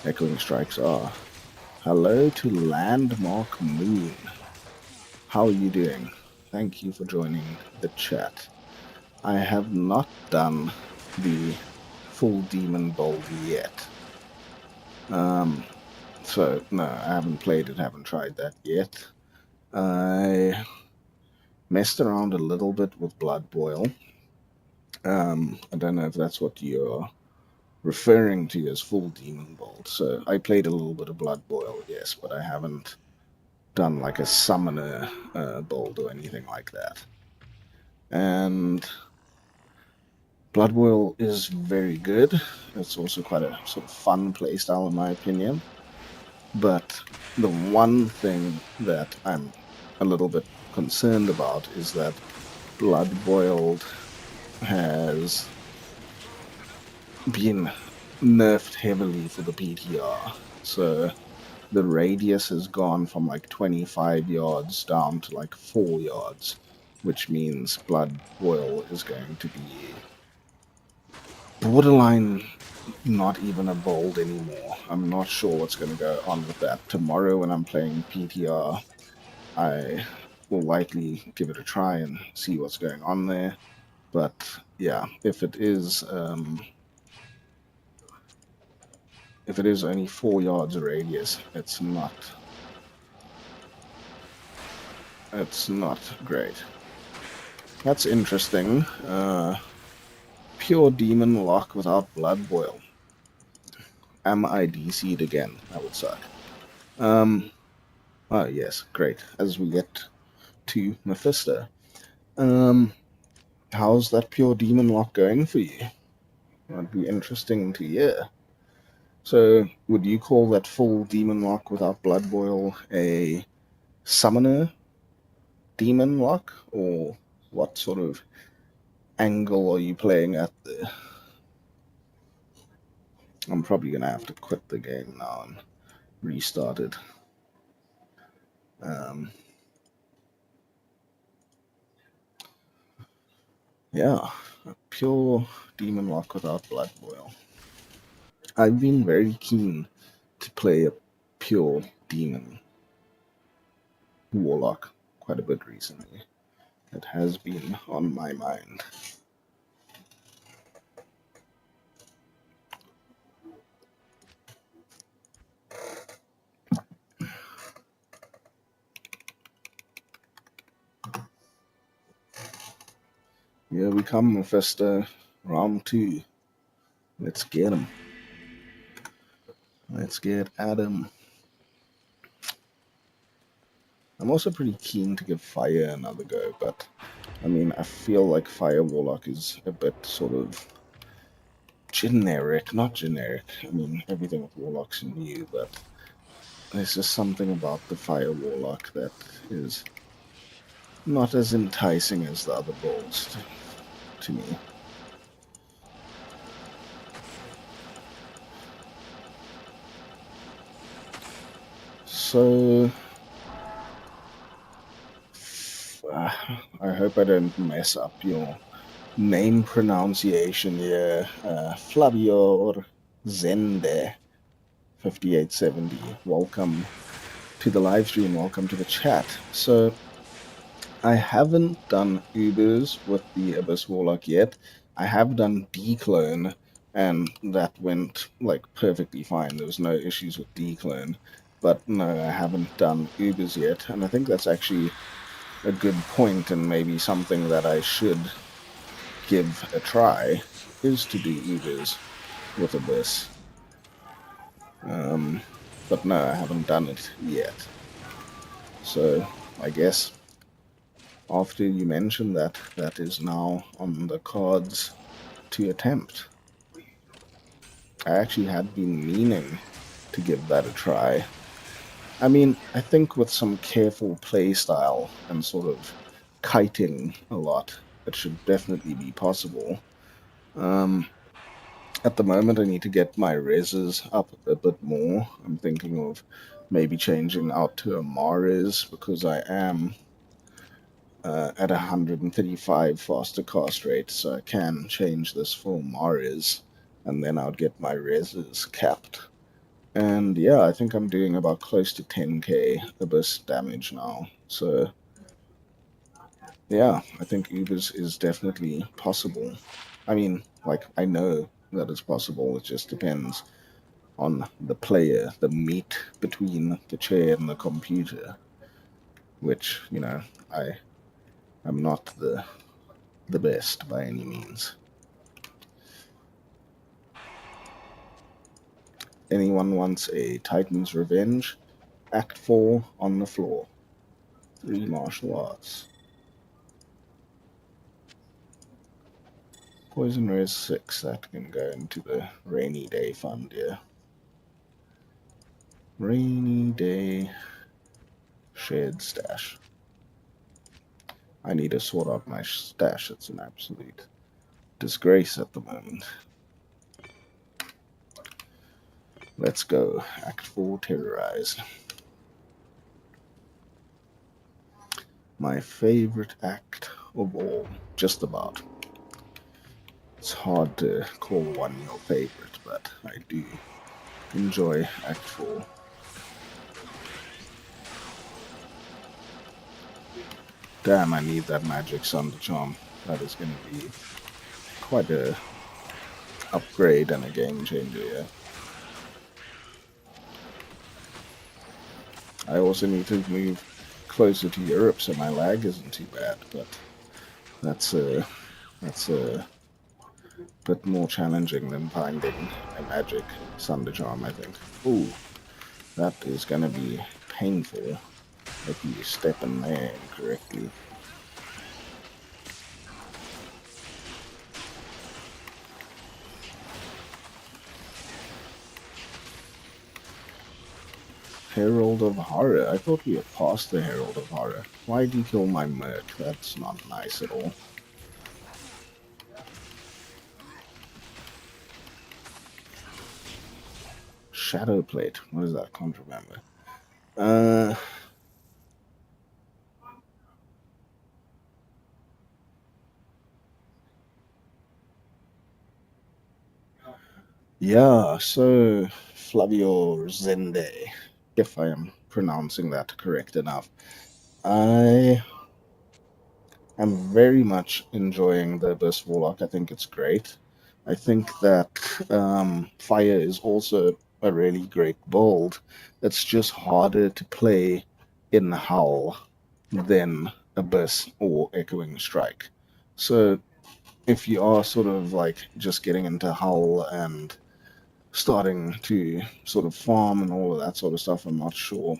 Echoing Strikes are. Hello to Landmark Moon. How are you doing? Thank you for joining the chat. I have not done the full Demon Bowl yet. So, no, I haven't played it, haven't tried that yet. I messed around a little bit with Blood Boil. I don't know if that's what you're referring to as full Demon Bolt. So I played a little bit of Blood Boil, yes, but I haven't done like a Summoner Bolt or anything like that. And Blood Boil is very good. It's also quite a sort of fun playstyle in my opinion. But the one thing that I'm a little bit concerned about is that Blood Boiled has been nerfed heavily for the PTR. So the radius has gone from like 25 yards down to like 4 yards, which means Blood Boil is going to be borderline not even a bold anymore. I'm not sure what's going to go on with that. Tomorrow when I'm playing PTR, I will likely give it a try and see what's going on there. But yeah, if it is only 4 yards radius, it's not great. That's interesting. Pure demon lock without blood boil. Am I DC'd again? That would suck. Oh yes, great. As we get to Mephisto. How's that pure demon lock going for you? That'd be interesting to hear. So, would you call that full demon lock without blood boil a summoner demon lock, or what sort of angle are you playing at there? I'm probably gonna have to quit the game now and restart it. Yeah, a pure demon lock without blood boil. I've been very keen to play a pure demon warlock quite a bit recently. It has been on my mind. Here we come, Mephisto. Round 2. Let's get him. Let's get at him. I'm also pretty keen to give Fire another go, but I mean, I feel like Fire Warlock is a bit sort of generic. Not generic. I mean, everything with Warlock's new, but there's just something about the Fire Warlock that is not as enticing as the other bolts to me. So, I hope I don't mess up your name pronunciation here. Flavio Zende, 5870. Welcome to the live stream. Welcome to the chat. So, I haven't done Ubers with the Abyss Warlock yet. I have done Declone, and that went like perfectly fine. There was no issues with Declone. But no, I haven't done Ubers yet, and I think that's actually a good point, and maybe something that I should give a try is to do Ubers with Abyss. But no, I haven't done it yet. So I guess after you mention that, that is now on the cards to attempt. I actually had been meaning to give that a try. I mean, I think with some careful play style and sort of kiting a lot, it should definitely be possible. Um, at the moment, I need to get my reses up a bit more. I'm thinking of maybe changing out to a Mars because I am at 135 faster cast rate, so I can change this for Mars, and then I'll get my reses capped. And yeah, I think I'm doing about close to 10k Abyss damage now. So yeah, I think Ubers is definitely possible. I mean, like, I know that it's possible, it just depends on the player, the meat between the chair and the computer, which, you know, I am not the best by any means. Anyone wants a Titan's Revenge? Act 4 on the floor. 3 martial arts. Poison Res 6, that can go into the rainy day fund, yeah. Rainy day shared stash. I need to sort out my stash. It's an absolute disgrace at the moment. Let's go. Act 4, Terrorize. My favorite act of all, just about. It's hard to call one your favorite, but I do enjoy Act 4. Damn, I need that magic Thunder Charm. That is going to be quite a upgrade and a game changer, yeah. I also need to move closer to Europe so my lag isn't too bad, but that's a bit more challenging than finding a magic Thunder Charm, I think. Ooh, that is going to be painful if you step in there incorrectly. Herald of Horror. I thought we had passed the Herald of Horror. Why'd you kill my merc? That's not nice at all. Shadow Plate. What is that? Can't remember. Yeah, so Flavio Zende, if I am pronouncing that correct enough. I am very much enjoying the Abyss Warlock. I think it's great. I think that Fire is also a really great build. It's just harder to play in Howl than Abyss or Echoing Strike. So if you are sort of like just getting into Howl and starting to sort of farm and all of that sort of stuff, I'm not sure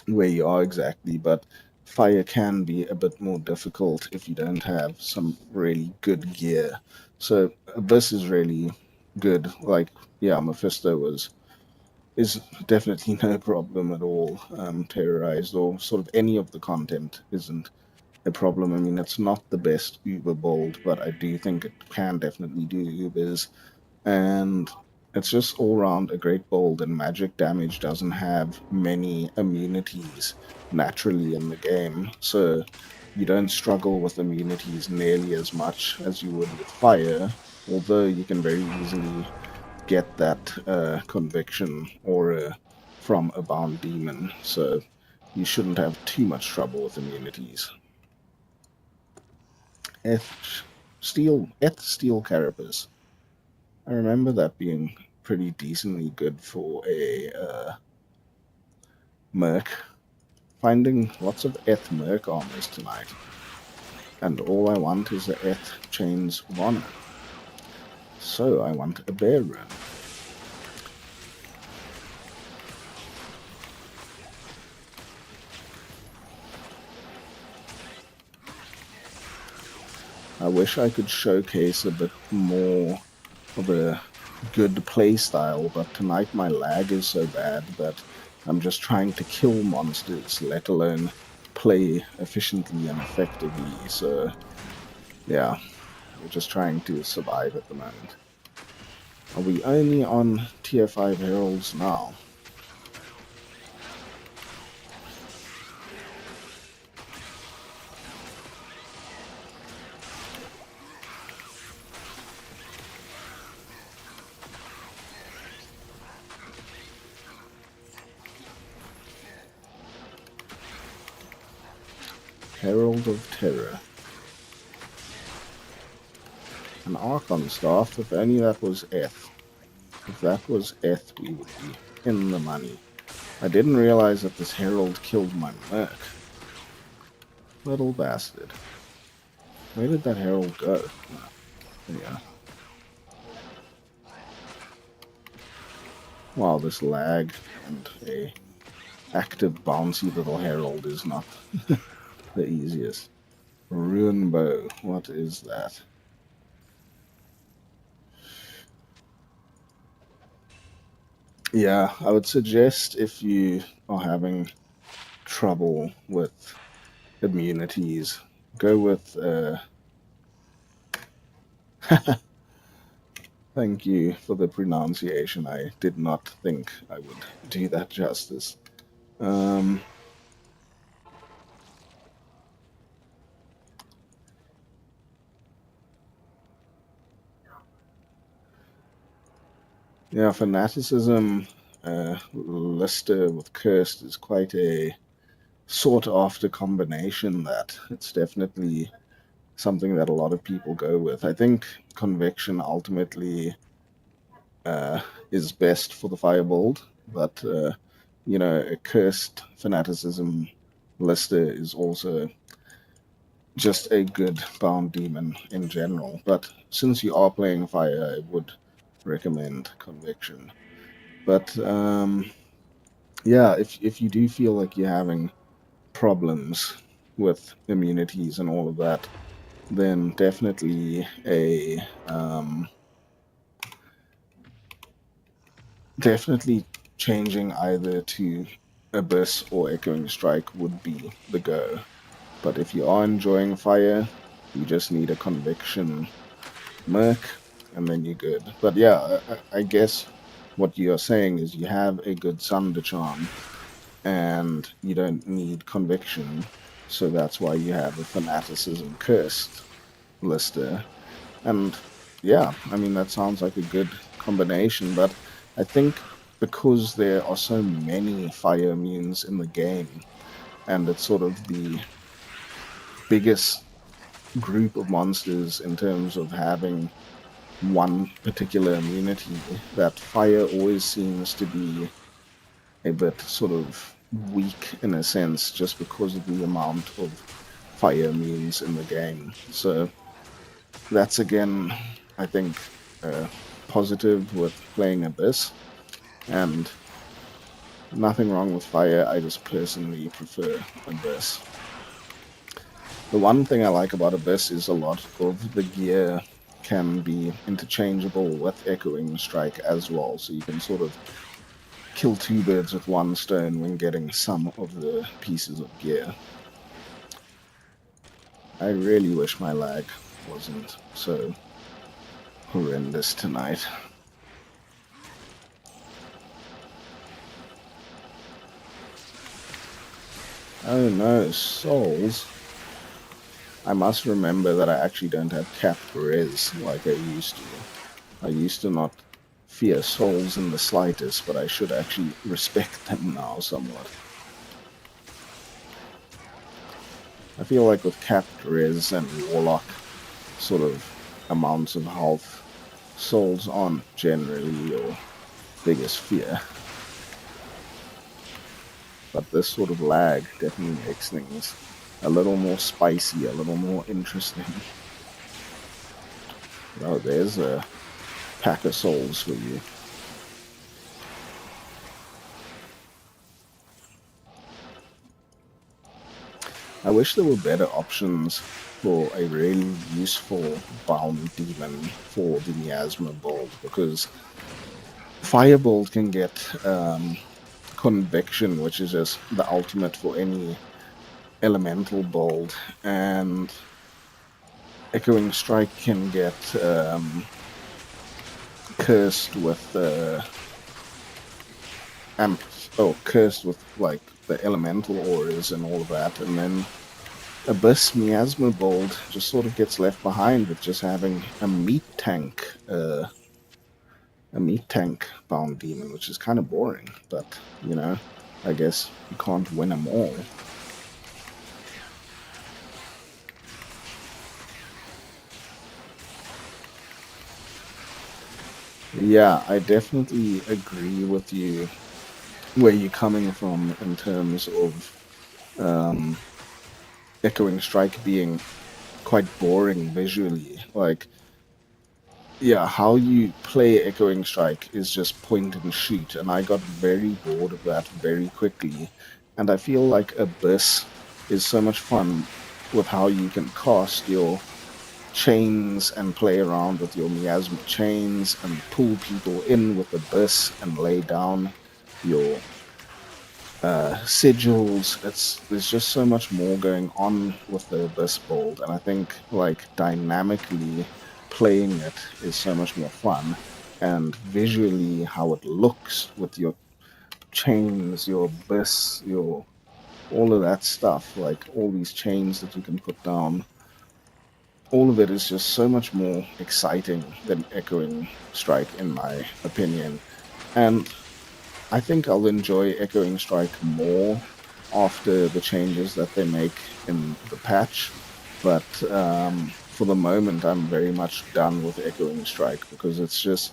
where you are exactly, but fire can be a bit more difficult if you don't have some really good gear. So Abyss is really good. Like, yeah, Mephisto is definitely no problem at all. Terrorized or sort of any of the content isn't a problem. I mean, it's not the best Uber build, but I do think it can definitely do Ubers, and it's just all around a great build. And magic damage doesn't have many immunities naturally in the game, so you don't struggle with immunities nearly as much as you would with fire, although you can very easily get that conviction aura from a bound demon, so you shouldn't have too much trouble with immunities. Steel Carapace. I remember that being pretty decently good for a merc. Finding lots of eth merc armors tonight. And all I want is the eth chains of honor. So I want a bear rune. I wish I could showcase a bit more of a good playstyle, but tonight my lag is so bad that I'm just trying to kill monsters, let alone play efficiently and effectively. So, yeah, we're just trying to survive at the moment. Are we only on tier 5 heralds now? Herald of Terror. An Archon Staff, if only that was eth. If that was eth, we would be in the money. I didn't realize that this Herald killed my merc. Little bastard. Where did that Herald go? Yeah. Wow, this lag and a active bouncy little Herald is not the easiest. Rune bow, what is that? Yeah, I would suggest if you are having trouble with immunities, go with thank you for the pronunciation. I did not think I would do that justice. Yeah, fanaticism, Lister with Cursed is quite a sought after combination that it's definitely something that a lot of people go with. I think Conviction ultimately is best for the Firebolt, but a Cursed Fanaticism Lister is also just a good bound demon in general. But since you are playing Fire, I would recommend Conviction. But yeah, if you do feel like you're having problems with immunities and all of that, then definitely changing either to Abyss or Echoing Strike would be the go. But if you are enjoying Fire, you just need a Conviction Merc, and then you're good. But yeah, I guess what you're saying is you have a good Sunder Charm, and you don't need Conviction, so that's why you have a Fanaticism Cursed Lister. And yeah, I mean, that sounds like a good combination, but I think because there are so many fire immunes in the game, and it's sort of the biggest group of monsters in terms of having one particular immunity, that fire always seems to be a bit sort of weak in a sense, just because of the amount of fire immunes in the game. So that's again, I think, positive with playing Abyss, and nothing wrong with Fire. I just personally prefer Abyss. The one thing I like about Abyss is a lot of the gear can be interchangeable with Echoing Strike as well, so you can sort of kill two birds with one stone when getting some of the pieces of gear. I really wish my lag wasn't so horrendous tonight. Oh no, souls. I must remember that I actually don't have capped res like I used to. I used to not fear souls in the slightest, but I should actually respect them now somewhat. I feel like with capped res and Warlock sort of amounts of health, souls aren't generally your biggest fear. but this sort of lag definitely makes things a little more spicy, a little more interesting. Oh, there's a pack of souls for you. I wish there were better options for a really useful bound demon for the Miasma build, because Firebolt can get Conviction, which is just the ultimate for any elemental build, and Echoing Strike can get cursed with cursed with like the elemental auras and all of that, and then Abyss Miasma build just sort of gets left behind with just having a meat tank bound demon, which is kind of boring, but you know, I guess you can't win them all. Yeah, I definitely agree with you where you're coming from in terms of Echoing Strike being quite boring visually. Like, yeah, how you play Echoing Strike is just point and shoot, and I got very bored of that very quickly. And I feel like Abyss is so much fun with how you can cast your chains and play around with your miasma chains and pull people in with Abyss and lay down your sigils. There's just so much more going on with the Abyss build, and I think like dynamically playing it is so much more fun, and visually how it looks with your chains, your Abyss, your all of that stuff, like all these chains that you can put down. All of it is just so much more exciting than Echoing Strike, in my opinion. And I think I'll enjoy Echoing Strike more after the changes that they make in the patch. But for the moment, I'm very much done with Echoing Strike because it's just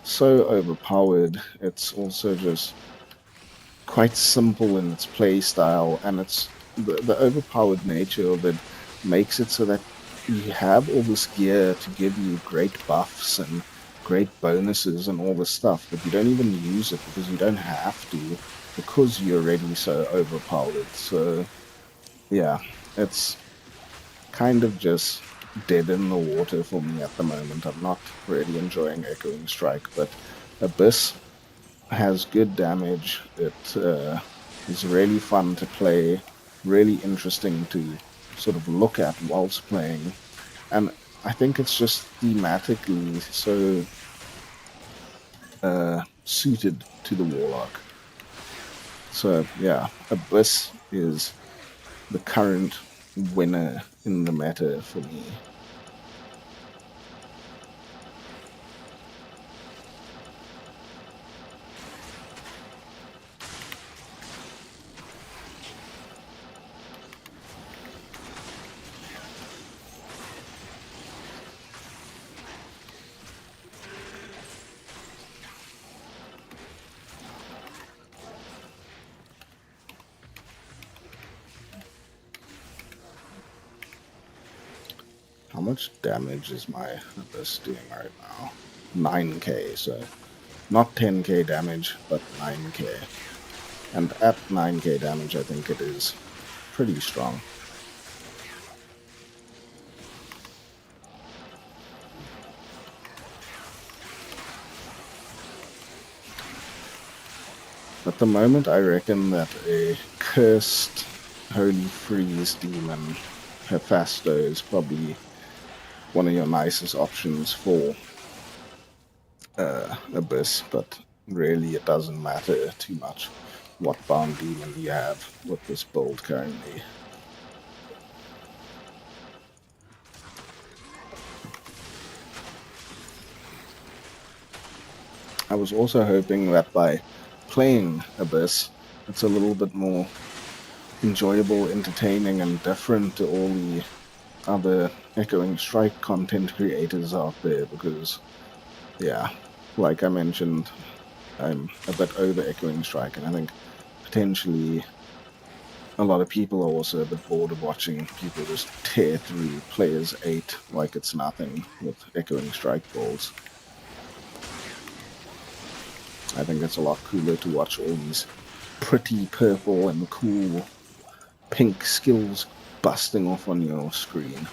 so overpowered. It's also just quite simple in its play style, and it's the overpowered nature of it makes it so that you have all this gear to give you great buffs and great bonuses and all this stuff, but you don't even use it because you don't have to, because you're already so overpowered. So yeah, it's kind of just dead in the water for me at the moment. I'm not really enjoying Echoing Strike, but Abyss has good damage. It is really fun to play, really interesting to sort of look at whilst playing, and I think it's just thematically so suited to the Warlock. So yeah, Abyss is the current winner in the meta for me. How much damage is my Abyss doing right now? 9k, so not 10k damage, but 9k. And at 9k damage, I think it is pretty strong. At the moment, I reckon that a cursed Holy Freeze Demon Hephasto is probably one of your nicest options for Abyss, but really it doesn't matter too much what bound demon you have with this build currently. I was also hoping that by playing Abyss, it's a little bit more enjoyable, entertaining, and different to all the other Echoing Strike content creators out there, because, yeah, like I mentioned, I'm a bit over Echoing Strike, and I think potentially a lot of people are also a bit bored of watching people just tear through players 8 like it's nothing with echoing strike balls. I think it's a lot cooler to watch all these pretty purple and cool pink skills busting off on your screen.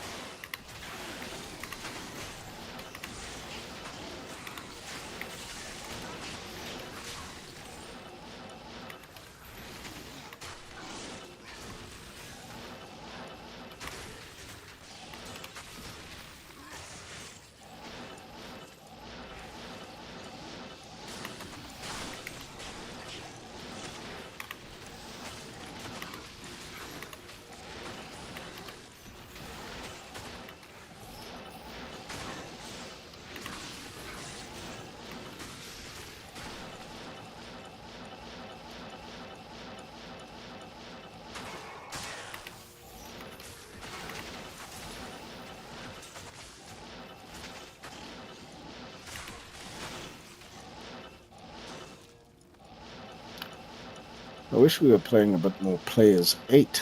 I wish we were playing a bit more players 8.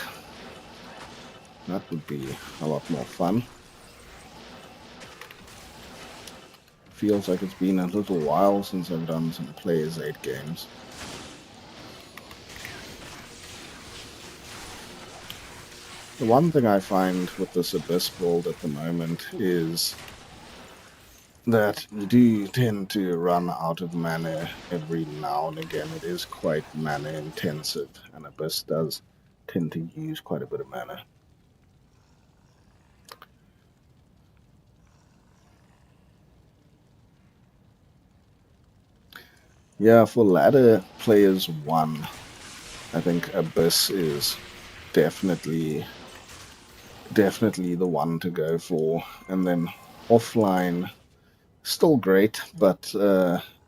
That would be a lot more fun. Feels like it's been a little while since I've done some players 8 games. The one thing I find with this Abyss build at the moment is that you do tend to run out of mana every now and again. It is quite mana intensive, and Abyss does tend to use quite a bit of mana. Yeah, for ladder players 1, I think Abyss is definitely the one to go for. And then offline, still great, but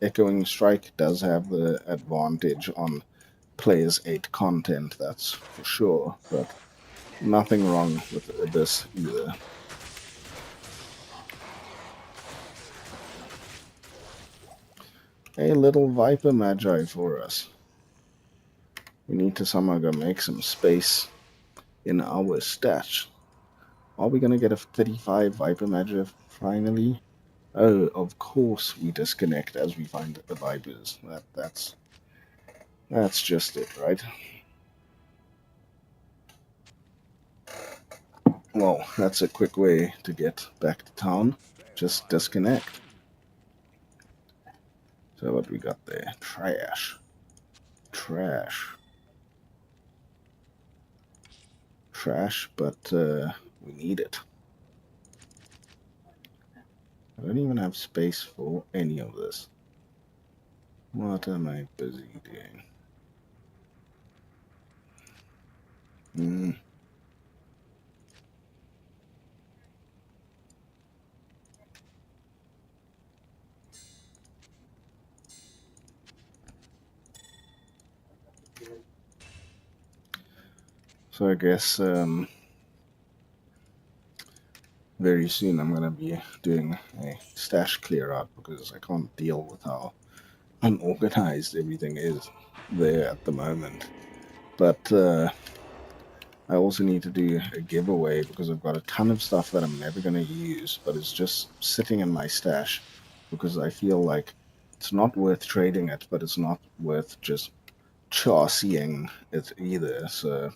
Echoing Strike does have the advantage on players 8 content, that's for sure, but nothing wrong with Abyss either. A little Viper Magi for us. We need to somehow go make some space in our stash. Are we going to get a 35 Viper Magi finally? Oh, of course we disconnect as we find the Vipers. That's just it, right? Well, that's a quick way to get back to town. Just disconnect. So what we got there? Trash. Trash. Trash, but we need it. I don't even have space for any of this. What am I busy doing? So I guess very soon I'm going to be doing a stash clear out because I can't deal with how unorganized everything is there at the moment. But I also need to do a giveaway because I've got a ton of stuff that I'm never going to use, but it's just sitting in my stash because I feel like it's not worth trading it, but it's not worth just charseying it either. So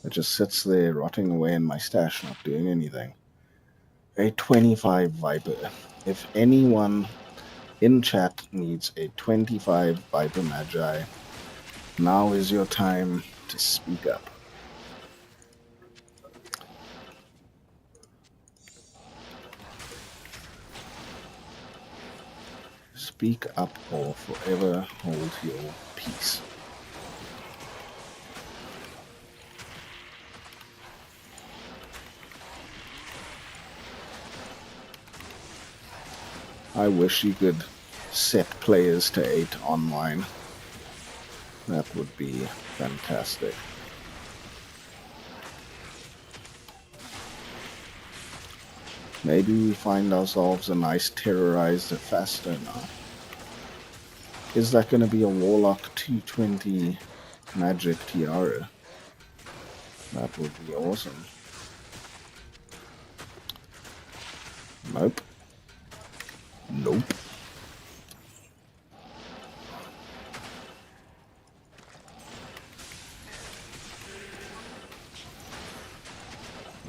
it just sits there rotting away in my stash, not doing anything. A 25 Viper. If anyone in chat needs a 25 Viper Magi, now is your time to speak up. Speak up or forever hold your peace. I wish you could set players to 8 online. That would be fantastic. Maybe we find ourselves a nice terrorized faster now. Is that going to be a Warlock 220 magic tiara? That would be awesome. Nope. Nope.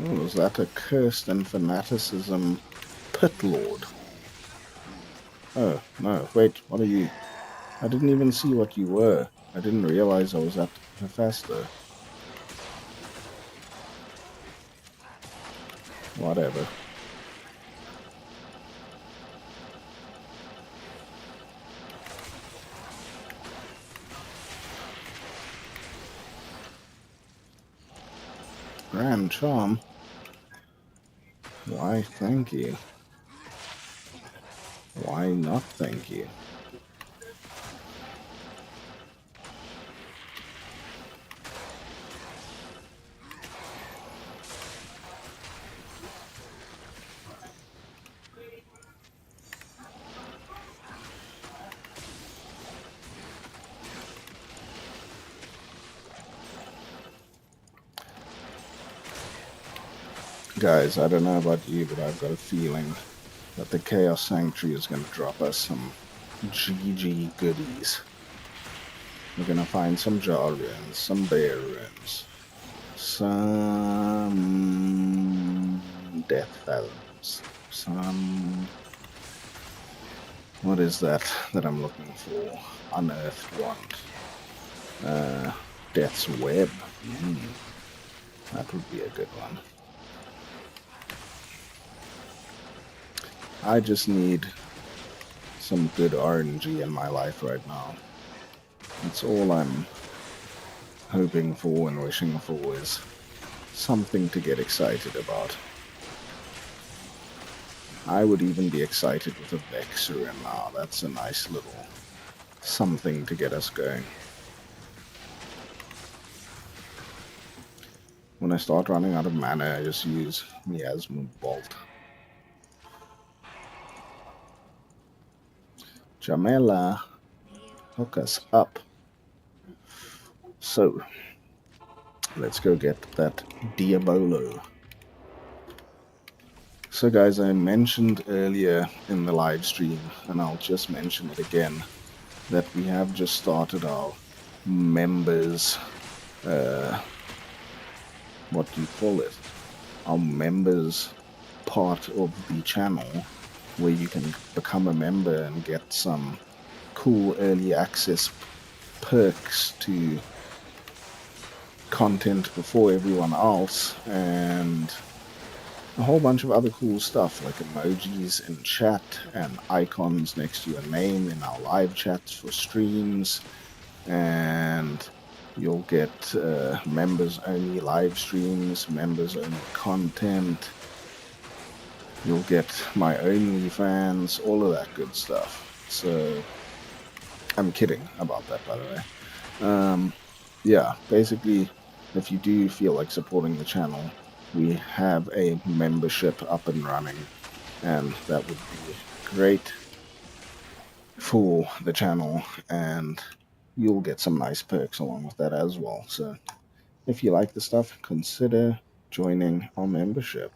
Oh, is that a cursed and fanaticism pit lord? Oh, no, wait, what are you? I didn't even see what you were. I didn't realize I was at Hephaestus. Whatever. Grand charm. Why, thank you. Why not thank you? Guys, I don't know about you, but I've got a feeling that the Chaos Sanctuary is going to drop us some GG goodies. We're going to find some jar runes, some bear runes, some death fathoms, some... What is that I'm looking for? Unearthed wand. Death's web. That would be a good one. I just need some good RNG in my life right now. That's all I'm hoping for and wishing for, is something to get excited about. I would even be excited with a Vexer in now. That's a nice little something to get us going. When I start running out of mana, I just use Miasma Bolt. Jamela, hook us up. So, let's go get that Diabolo. So guys, I mentioned earlier in the live stream, and I'll just mention it again, that we have just started our members, what do you call it? Our members part of the channel, where you can become a member and get some cool early access perks to content before everyone else, and a whole bunch of other cool stuff like emojis in chat and icons next to your name in our live chats for streams, and you'll get members only live streams, members only content, you'll get my OnlyFans, all of that good stuff. So I'm kidding about that, by the way. Yeah, basically, if you do feel like supporting the channel, we have a membership up and running, and that would be great for the channel, and you'll get some nice perks along with that as well. So if you like the stuff, consider joining our membership.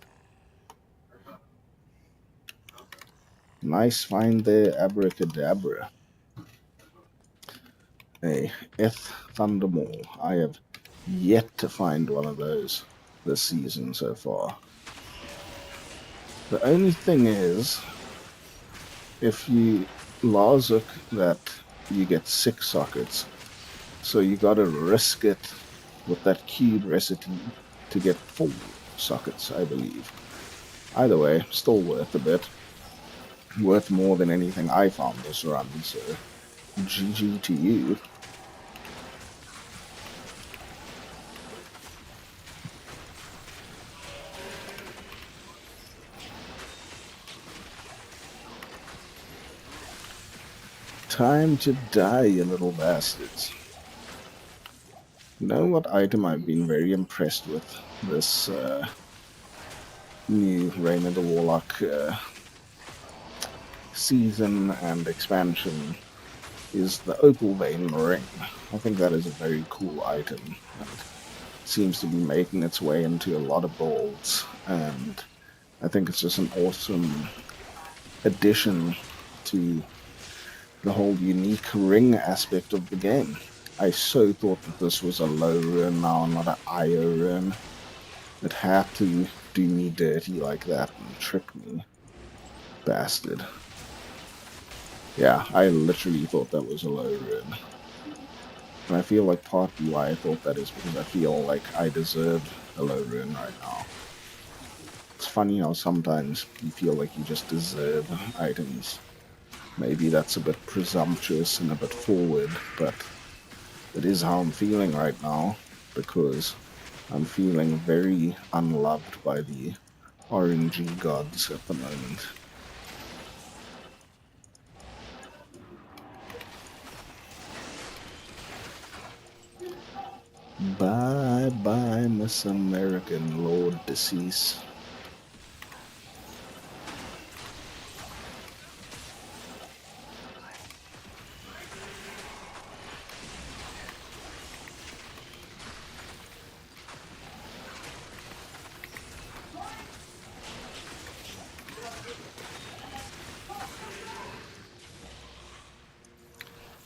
Nice find there, abracadabra. A Eth Thundermaw. I have yet to find one of those this season so far. The only thing is, if you Larzook that, you get 6 sockets, so you gotta risk it with that cube recipe to get 4 sockets, I believe. Either way, still worth a bit. Worth more than anything I found this run, so GG to you. Time to die, you little bastards. You know what item I've been very impressed with this new Reign of the Warlock season and expansion is the Opal Vein Ring. I think that is a very cool item. And seems to be making its way into a lot of builds, and I think it's just an awesome addition to the whole unique ring aspect of the game. I so thought that this was a low run now, not an IO run. It had to do me dirty like that and trick me. Bastard. Yeah, I literally thought that was a low run. And I feel like partly why I thought that is because I feel like I deserve a low run right now. It's funny how sometimes you feel like you just deserve items. Maybe that's a bit presumptuous and a bit forward, but it is how I'm feeling right now because I'm feeling very unloved by the RNG gods at the moment. Bye bye, Miss American Lord Decease.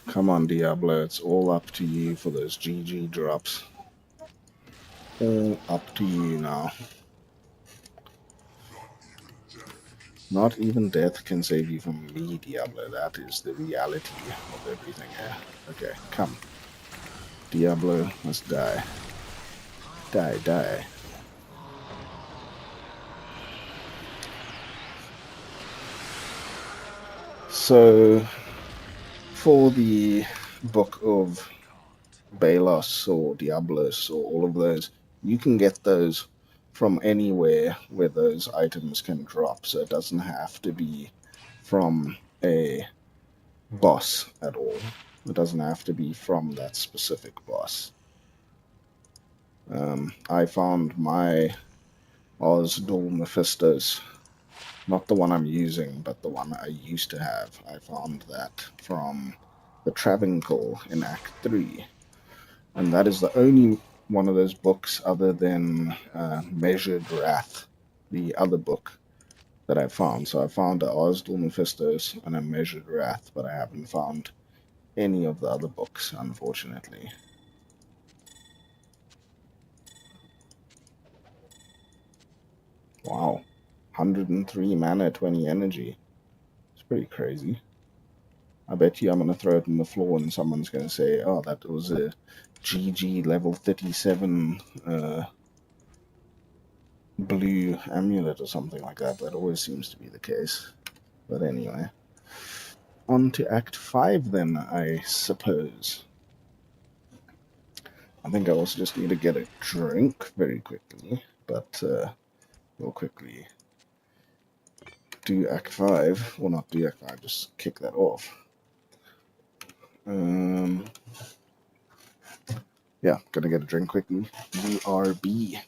Come on, Diablo, it's all up to you for those GG drops. All up to you now. Not even death can save you from me, Diablo. That is the reality of everything here. Okay, come. Diablo must die. Die, die. So, for the Book of Balos or Diablos or all of those, you can get those from anywhere where those items can drop. So it doesn't have to be from a boss at all. It doesn't have to be from that specific boss. I found my Osdol Mephistos, not the one I'm using, but the one I used to have. I found that from the Travincle in Act 3. And that is the only one of those books other than Measured Wrath, the other book that I found. So I found a Osdol Mephistos and a Measured Wrath, but I haven't found any of the other books, unfortunately. Wow. 103 mana, 20 energy. It's pretty crazy. I bet you I'm going to throw it on the floor and someone's going to say, oh, that was a GG level 37 blue amulet or something like that. That always seems to be the case. But anyway. On to Act 5 then, I suppose. I think I also just need to get a drink very quickly. But we'll quickly do Act 5. Well, not do Act 5, just kick that off. Yeah, gonna get a drink quickly. URB.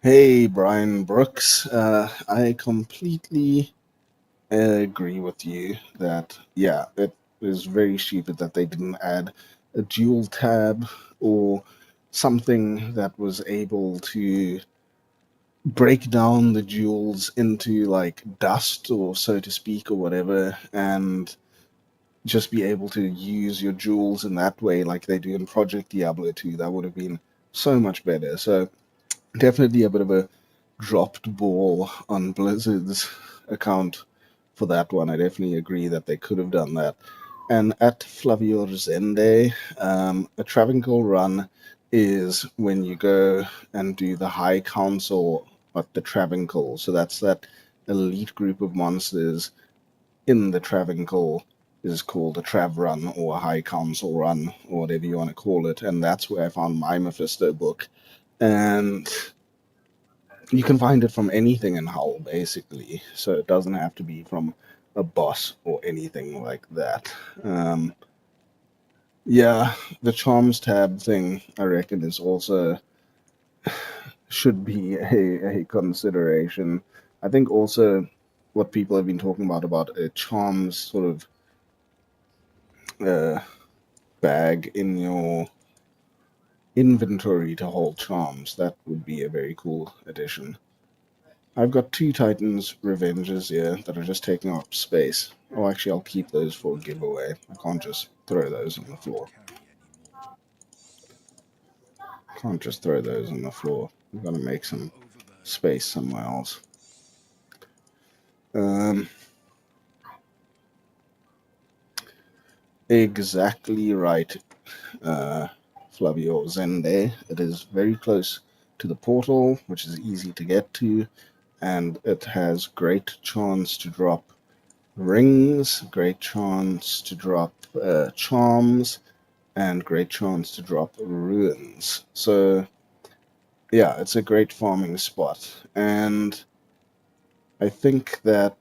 Hey, Brian Brooks. I completely agree with you that, yeah, it is very stupid that they didn't add a dual tab or something that was able to break down the jewels into like dust or so to speak or whatever, and just be able to use your jewels in that way like they do in Project Diablo 2. That would have been so much better. So definitely a bit of a dropped ball on Blizzard's account for that one. I definitely agree that they could have done that. And at Flavio Zende, a Travancore run is when you go and do the High Council at the Travancore. So that's that elite group of monsters in the Travancore is called a Trav run or a High Council run or whatever you want to call it. And that's where I found my Mephisto book. And you can find it from anything in Hull, basically. So it doesn't have to be from a boss or anything like that. Um, yeah, the charms tab thing, I reckon, is also should be a consideration. I think also what people have been talking about a charms sort of uh, bag in your inventory to hold charms. That would be a very cool addition. I've got two Titans Revenges here that are just taking up space. Oh, actually, I'll keep those for a giveaway. I can't just throw those on the floor. Can't just throw those on the floor. I've got to make some space somewhere else. Um, exactly right, Flavio Zende. It is very close to the portal, which is easy to get to, and it has great chance to drop rings, great chance to drop charms, and great chance to drop ruins. So yeah, it's a great farming spot, and I think that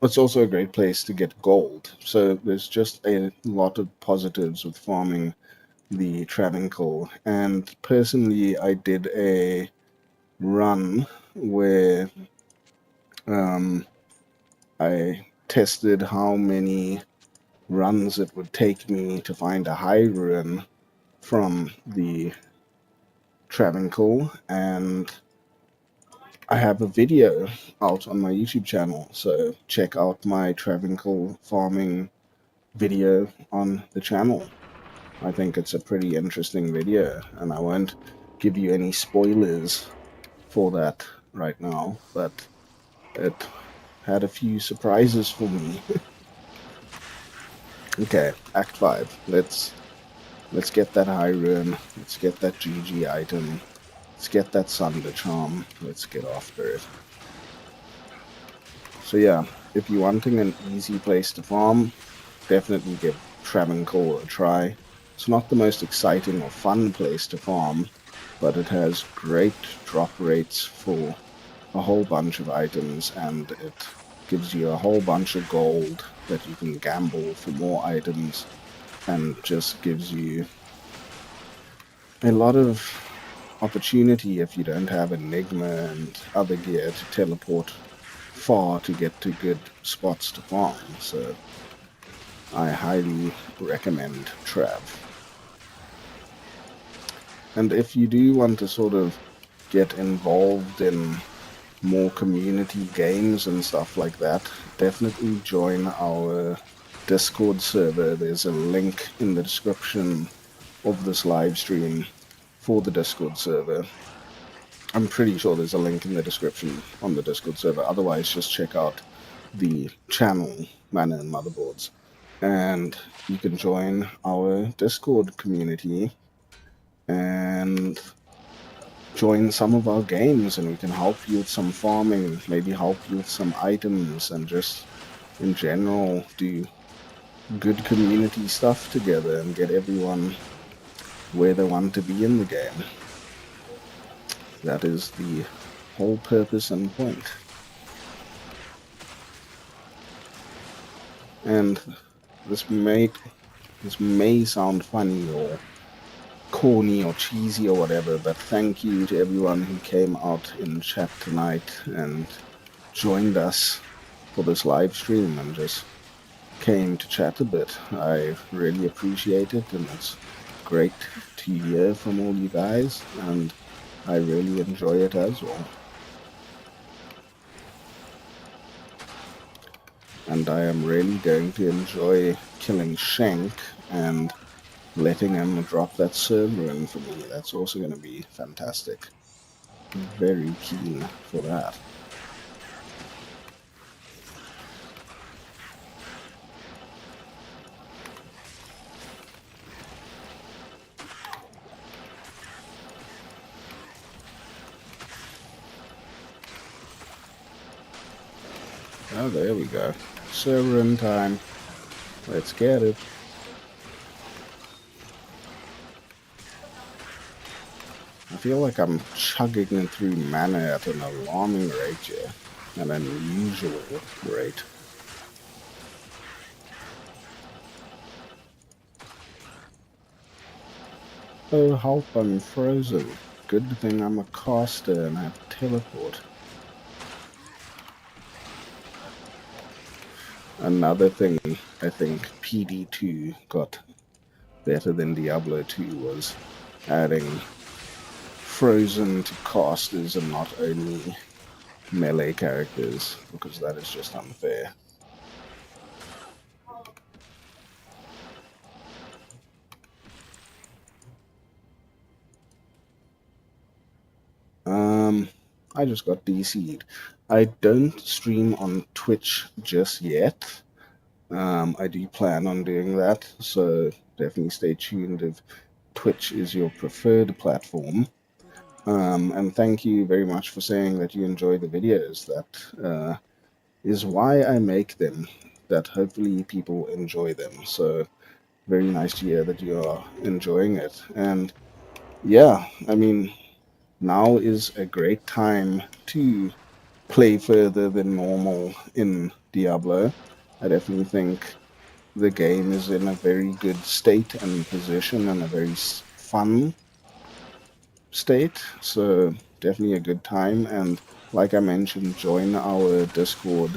it's also a great place to get gold. So there's just a lot of positives with farming the Travancore. And personally, I did a run where um, I tested how many runs it would take me to find a high ruin from the Travancore, and I have a video out on my YouTube channel. So check out my Travancore farming video on the channel. I think it's a pretty interesting video, and I won't give you any spoilers for that right now, but it had a few surprises for me. Okay, Act 5. Let's get that high rune. Let's get that GG item. Let's get that Sunder Charm. Let's get after it. So yeah, if you're wanting an easy place to farm, definitely give Travancore a try. It's not the most exciting or fun place to farm, but it has great drop rates for a whole bunch of items, and it gives you a whole bunch of gold that you can gamble for more items, and just gives you a lot of opportunity if you don't have Enigma and other gear to teleport far to get to good spots to farm. So I highly recommend Trav. And if you do want to sort of get involved in more community games and stuff like that, definitely join our Discord server. There's a link in the description of this live stream for the Discord server. I'm pretty sure there's a link in the description on the Discord server. Otherwise, just check out the channel, Mana and Motherboards, and you can join our Discord community and join some of our games, and we can help you with some farming, maybe help you with some items, and just in general do good community stuff together and get everyone where they want to be in the game. That is the whole purpose and point. And this may this may sound funny or corny or cheesy or whatever, but thank you to everyone who came out in chat tonight and joined us for this live stream and just came to chat a bit. I really appreciate it, and it's great to hear from all you guys, and I really enjoy it as well. And I am really going to enjoy killing Shank and letting him drop that server in for me. That's also going to be fantastic. Very keen for that. Oh, there we go. Server in time. Let's get it. I feel like I'm chugging through mana at an alarming rate here. An unusual rate. Oh, help, I'm frozen. Good thing I'm a caster and have teleport. Another thing I think PD2 got better than Diablo 2 was adding frozen to casters and not only melee characters, because that is just unfair. I just got DC'd. I don't stream on Twitch just yet. I do plan on doing that, so definitely stay tuned if Twitch is your preferred platform. And thank you very much for saying that you enjoy the videos. That is why I make them, that hopefully people enjoy them. So very nice to hear that you are enjoying it. And yeah, I mean, now is a great time to play further than normal in Diablo. I definitely think the game is in a very good state and position and a very fun state. So definitely a good time. And like I mentioned, join our Discord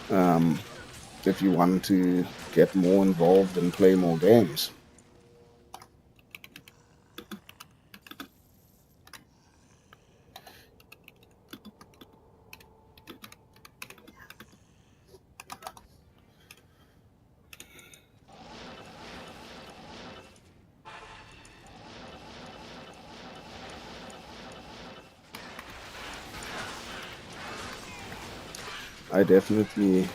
if you want to get more involved and play more games. I definitely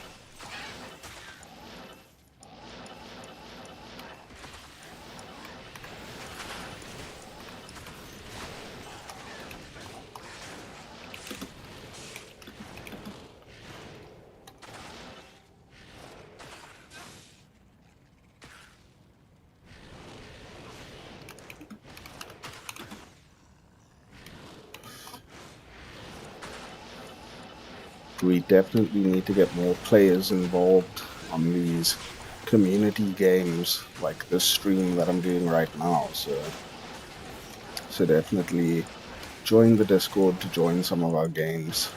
we definitely need to get more players involved on these community games like this stream that I'm doing right now. So definitely join the Discord to join some of our games.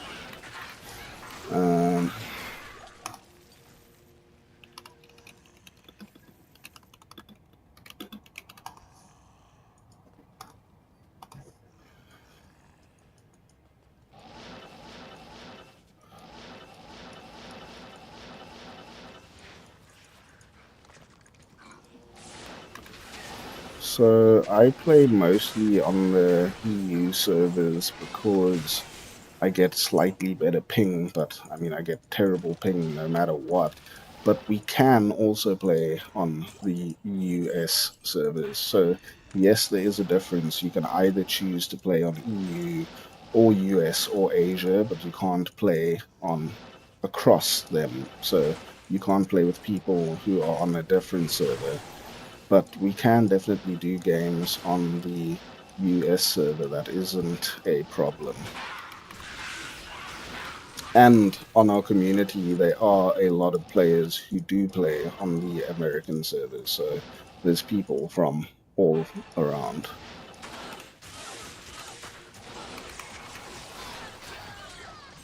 So I play mostly on the EU servers because I get slightly better ping, but I mean I get terrible ping no matter what. But we can also play on the US servers. So yes, there is a difference. You can either choose to play on EU or US or Asia, but you can't play on across them. So you can't play with people who are on a different server. But we can definitely do games on the US server. That isn't a problem. And on our community, there are a lot of players who do play on the American servers. So there's people from all around.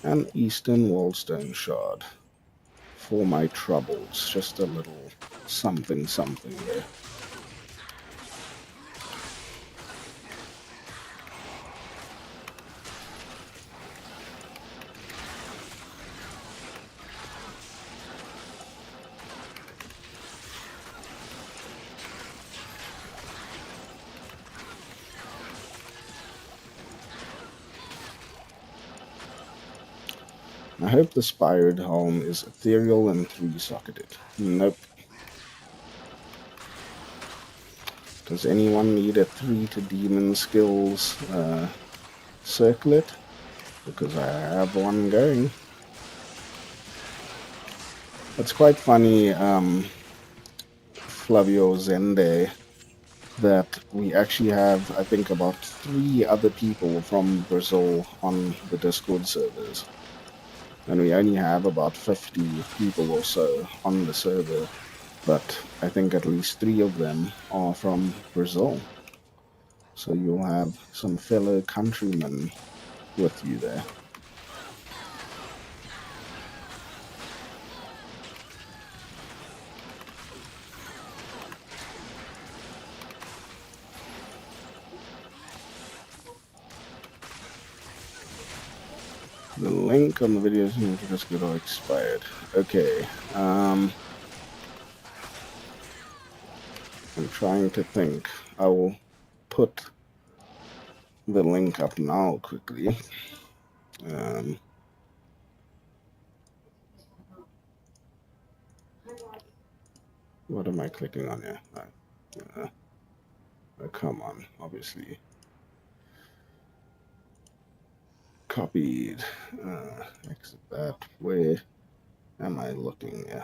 An Eastern Wallstone Shard. For my troubles, just a little something there. I hope the Spired Helm is ethereal and 3-socketed. Nope. Does anyone need a 3 to demon skills circlet? Because I have one going. It's quite funny, Flavio Zende, that we actually have, I think, about 3 other people from Brazil on the Discord servers. And we only have about 50 people or so on the server, but I think at least 3 of them are from Brazil. So you'll have some fellow countrymen with you there. The link on the video is just good or expired. Okay. I'm trying to think. I will put the link up now quickly. What am I clicking on here? Oh, come on, obviously. Copied. Exit that. Where am I looking? Yeah.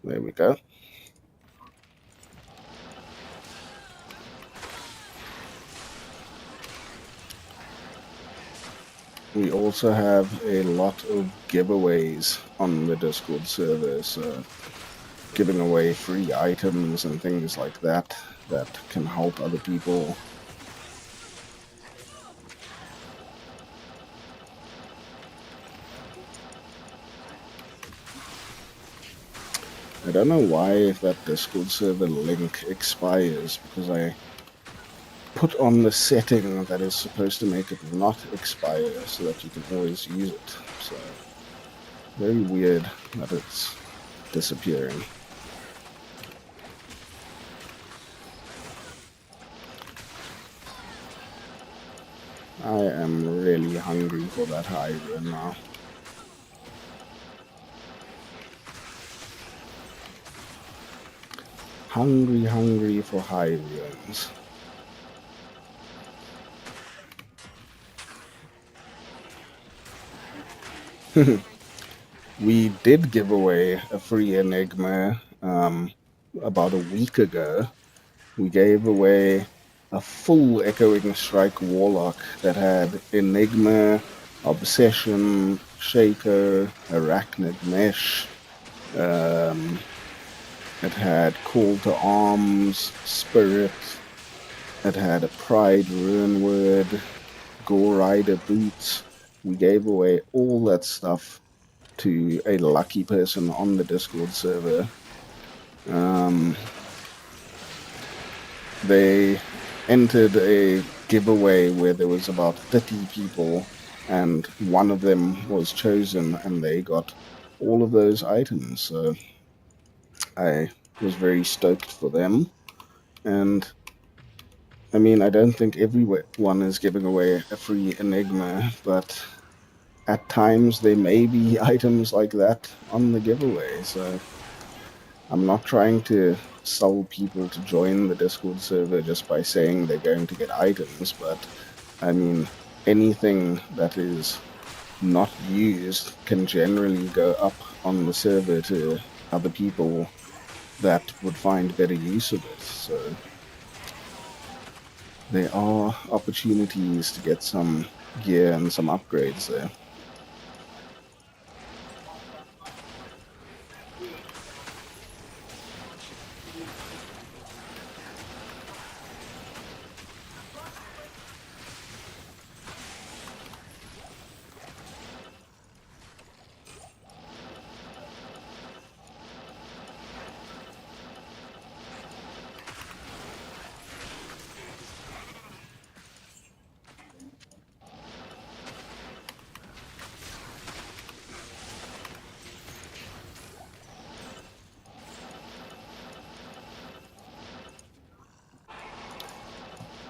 There we go. We also have a lot of giveaways on the Discord server, so giving away free items and things like that that can help other people. I don't know why that Discord server link expires, because I put on the setting that is supposed to make it not expire so that you can always use it. So, very weird that it's disappearing. I am really hungry for that Hydra now. Hungry for Hydrans. We did give away a free Enigma about a week ago. We gave away a full Echoing Strike Warlock that had Enigma, Obsession, Shaker, Arachnid Mesh. It had Call to Arms, Spirit. It had a Pride Ruinword, Gore Rider Boots. We gave away all that stuff to a lucky person on the Discord server. They entered a giveaway where there was about 30 people, and one of them was chosen, and they got all of those items. So I was very stoked for them. And I mean, I don't think everyone is giving away a free Enigma, but at times there may be items like that on the giveaway. So I'm not trying to sell people to join the Discord server just by saying they're going to get items, but I mean, anything that is not used can generally go up on the server to other people that would find better use of it. So there are opportunities to get some gear and some upgrades there.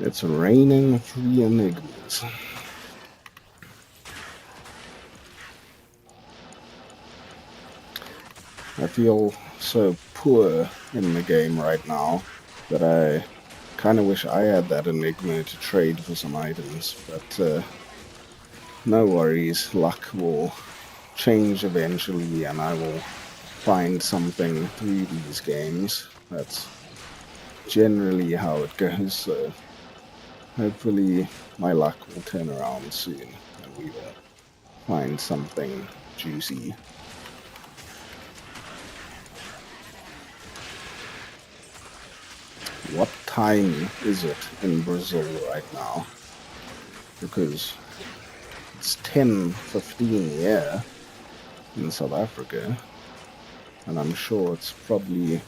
It's raining 3 enigmas. I feel so poor in the game right now that I kind of wish I had that enigma to trade for some items, but no worries, luck will change eventually and I will find something through these games. That's generally how it goes, so hopefully my luck will turn around soon and we will find something juicy. What time is it in Brazil right now? Because it's 10:15 here in South Africa, and I'm sure it's probably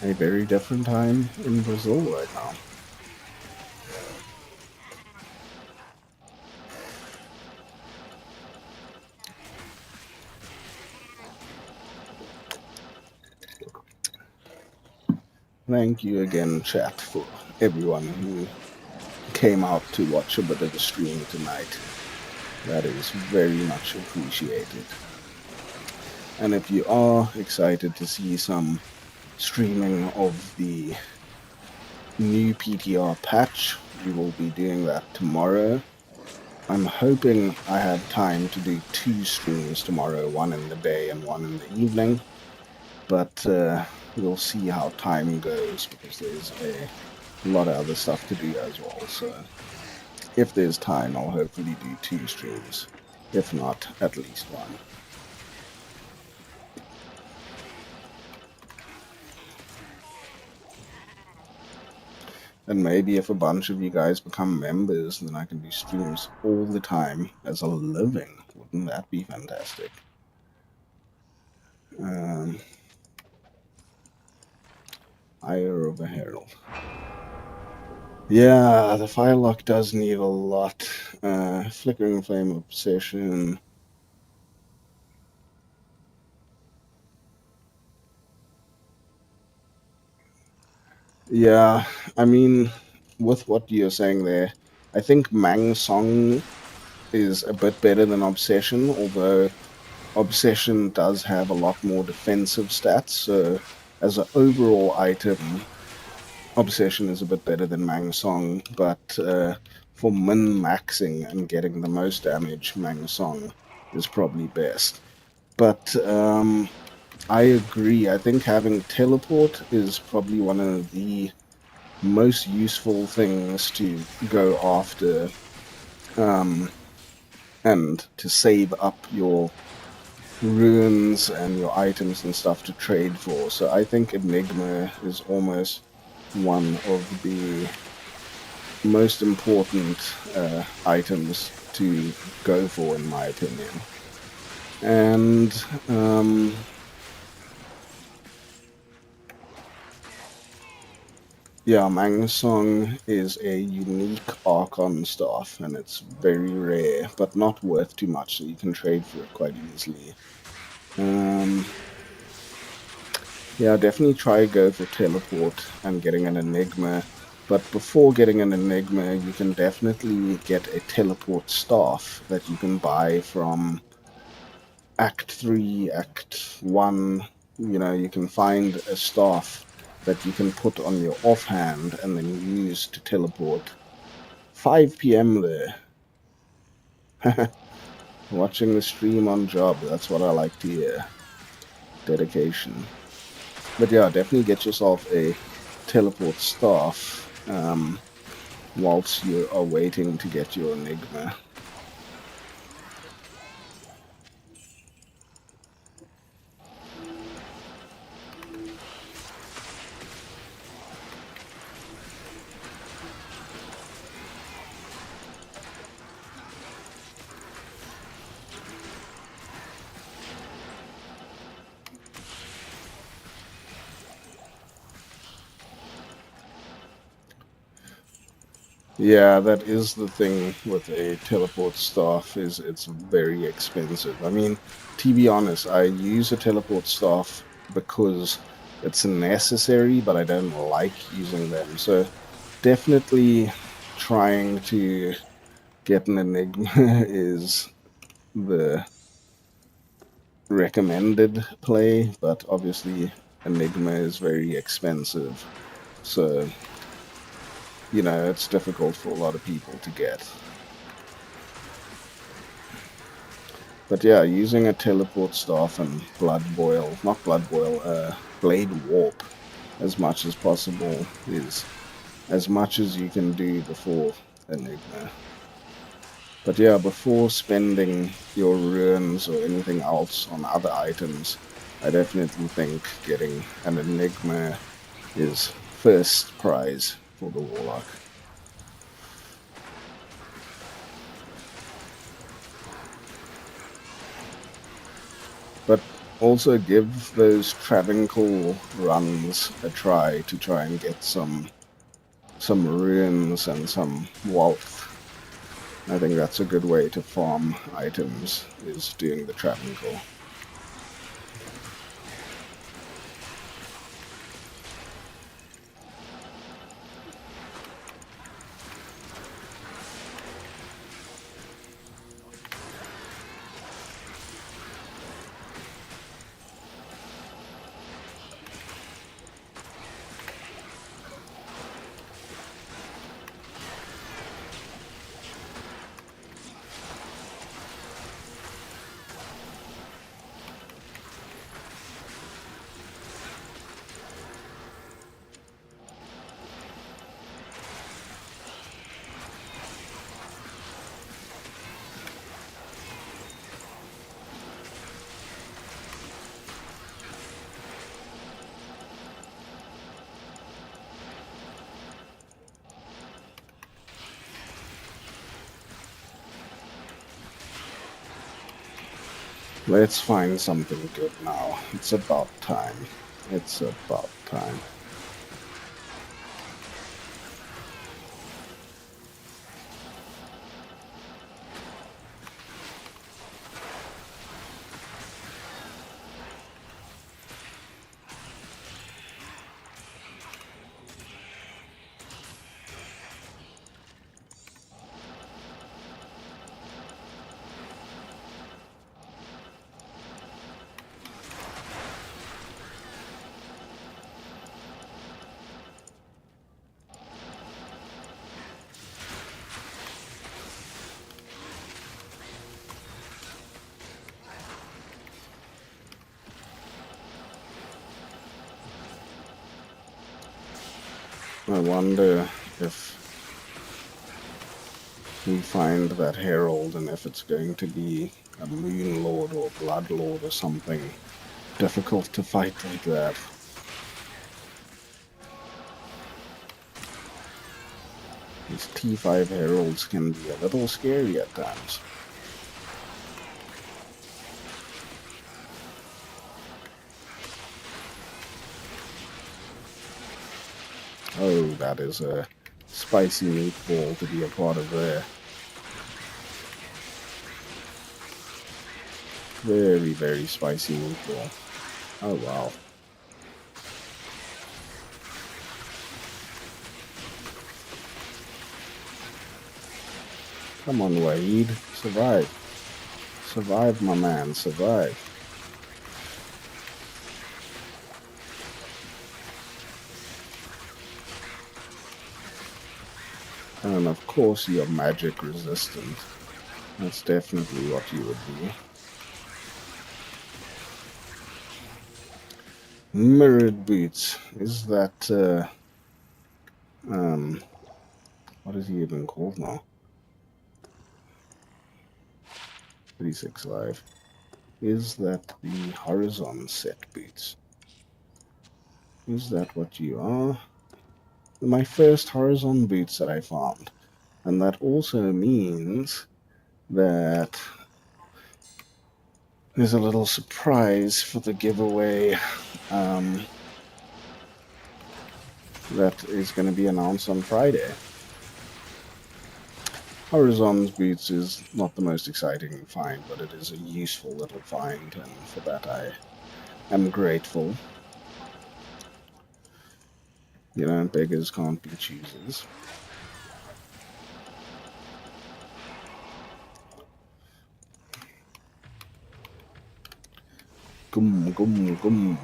a very different time in Brazil right now. Thank you again, chat, for everyone who came out to watch a bit of the stream tonight. That is very much appreciated. And if you are excited to see some streaming of the new PTR patch, we will be doing that tomorrow. I'm hoping I have time to do 2 streams tomorrow, one in the day and one in the evening, but we'll see how time goes because there's a lot of other stuff to do as well, so if there's time I'll hopefully do 2 streams, if not at least one. And maybe if a bunch of you guys become members, then I can do streams all the time as a living. Wouldn't that be fantastic? Ire of a Herald. Yeah, the Firelock does need a lot. Flickering Flame Obsession. Yeah, I mean, with what you're saying there, I think Mang Song is a bit better than Obsession, although Obsession does have a lot more defensive stats, so as an overall item, Obsession is a bit better than Mang Song, but for min-maxing and getting the most damage, Mang Song is probably best. But I agree. I think having teleport is probably one of the most useful things to go after and to save up your runes and your items and stuff to trade for. So I think Enigma is almost one of the most important items to go for, in my opinion. And yeah, Mangsong is a unique Archon staff, and it's very rare, but not worth too much, so you can trade for it quite easily. Yeah, definitely try go for teleport and getting an Enigma, but before getting an Enigma, you can definitely get a teleport staff that you can buy from Act 3, Act 1. You know, you can find a staff that you can put on your offhand and then use to teleport. 5 p.m. there. Watching the stream on job, that's what I like to hear. Dedication. But yeah, definitely get yourself a teleport staff whilst you are waiting to get your Enigma. Yeah, that is the thing with a teleport staff, is it's very expensive. I mean, to be honest, I use a teleport staff because it's necessary, but I don't like using them. So definitely trying to get an Enigma is the recommended play, but obviously Enigma is very expensive, so it's difficult for a lot of people to get. But yeah, using a teleport staff and blade warp as much as possible is as much as you can do before Enigma. But yeah, before spending your runes or anything else on other items, I definitely think getting an Enigma is first prize for the Warlock. But also give those Travincal runs a try to try and get some runes and some wealth. I think that's a good way to farm items, is doing the Travincal. Let's find something good now. It's about time. It's about time. I wonder if we find that Herald and if it's going to be a Moon Lord or Blood Lord or something difficult to fight like that. These T5 Heralds can be a little scary at times. Oh, that is a spicy meatball to be a part of there. Very, very spicy meatball. Oh, wow. Come on, Wade. Survive. Survive, my man. Survive. And of course you're magic resistant. That's definitely what you would be. Mirrored boots. Is that, what is he even called now? 36 Live. Is that the Horizon set boots? Is that what you are? My first Horizon boots that I found. And that also means that there's a little surprise for the giveaway that is going to be announced on Friday. Horizon's boots is not the most exciting find, but it is a useful little find, and for that I am grateful. You know, beggars can't be choosers. Gum, gum, gum.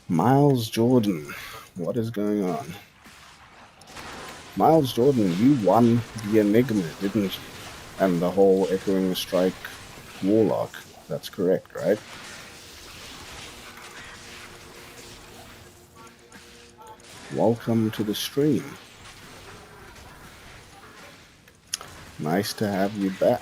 Miles Jordan, what is going on? Miles Jordan, you won the Enigma, didn't you? And the whole Echoing Strike Warlock. That's correct, right? Welcome to the stream. Nice to have you back.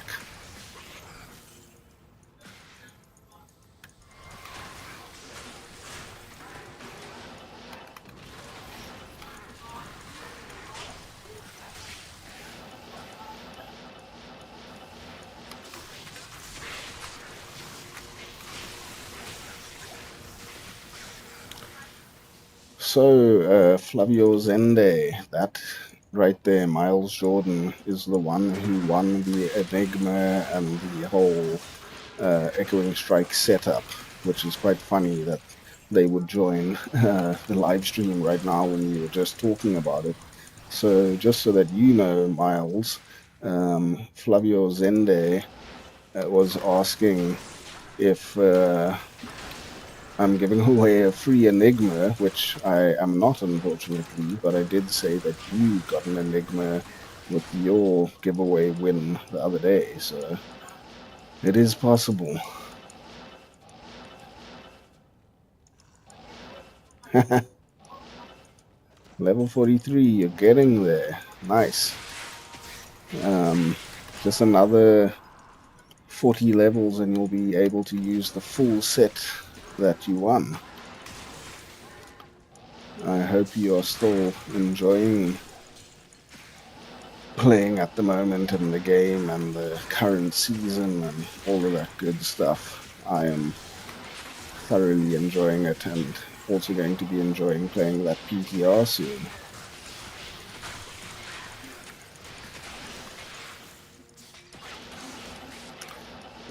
So, Flavio Zende, that right there, Miles Jordan, is the one who won the Enigma and the whole Echoing Strike setup, which is quite funny that they would join the live stream right now when we were just talking about it. So, just so that you know, Miles, Flavio Zende was asking if I'm giving away a free Enigma, which I am not, unfortunately, but I did say that you got an Enigma with your giveaway win the other day, so it is possible. Level 43, you're getting there. Nice. Just another 40 levels and you'll be able to use the full set that you won. I hope you are still enjoying playing at the moment in the game and the current season and all of that good stuff. I am thoroughly enjoying it and also going to be enjoying playing that PTR soon.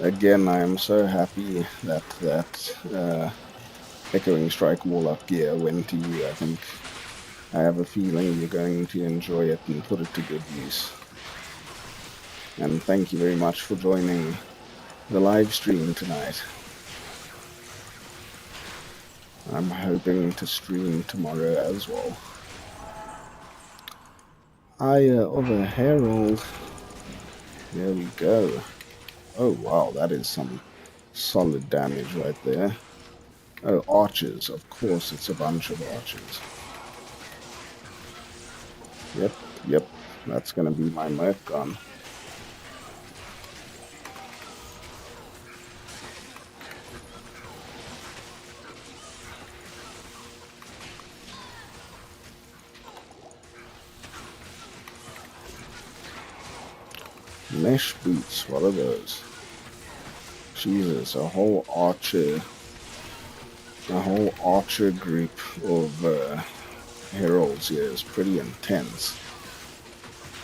Again, I am so happy that Echoing Strike Warlock gear went to you. I think I have a feeling you're going to enjoy it and put it to good use. And thank you very much for joining the live stream tonight. I'm hoping to stream tomorrow as well. Eye of a Herald. There we go. Oh wow, that is some solid damage right there. Oh, archers. Of course it's a bunch of archers. Yep. That's gonna be my merc gun. Mesh boots, what are those? Jesus, a whole archer group of heralds here is pretty intense.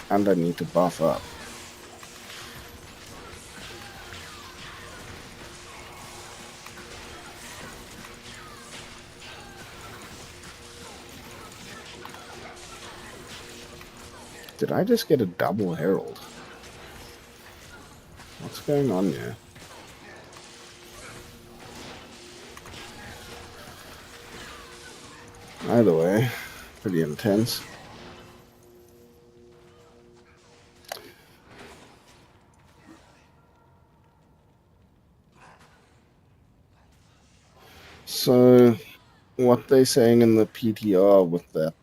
And I need to buff up. Did I just get a double herald? What's going on here? Either way, pretty intense. So, what they're saying in the PTR with that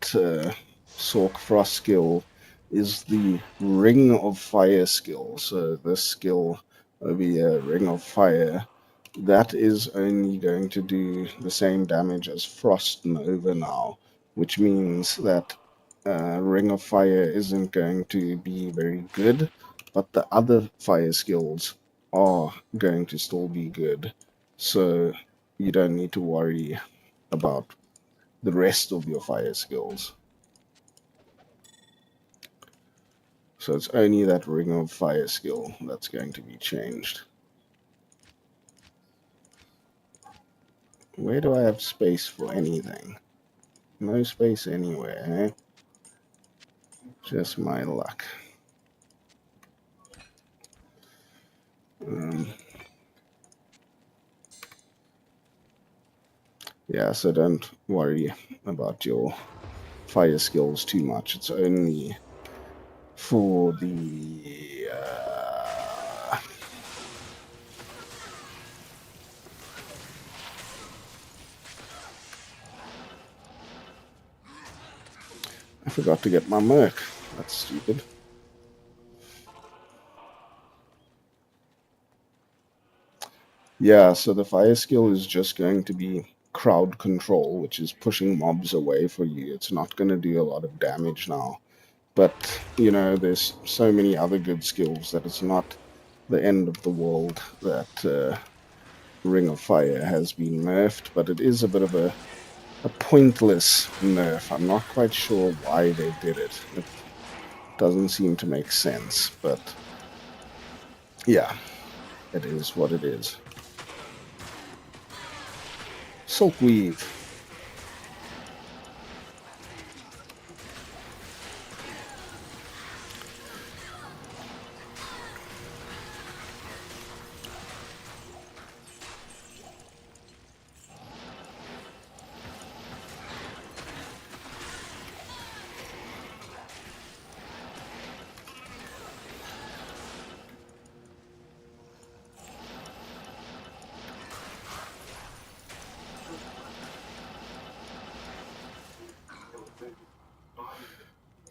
Sork Frost skill is the Ring of Fire skill. So, this skill over here, Ring of Fire, that is only going to do the same damage as Frost Nova now, which means that Ring of Fire isn't going to be very good, but the other fire skills are going to still be good. So you don't need to worry about the rest of your fire skills. So it's only that Ring of Fire skill that's going to be changed. Where do I have space for anything? No space anywhere, eh? Just my luck. Yeah, so don't worry about your fire skills too much. It's only for the I forgot to get my merc. That's stupid. Yeah, so the fire skill is just going to be crowd control, which is pushing mobs away for you. It's not going to do a lot of damage now. But, you know, there's so many other good skills that it's not the end of the world that Ring of Fire has been nerfed, but it is a bit of a pointless nerf. I'm not quite sure why they did it. It doesn't seem to make sense, but yeah, it is what it is. Silkweave.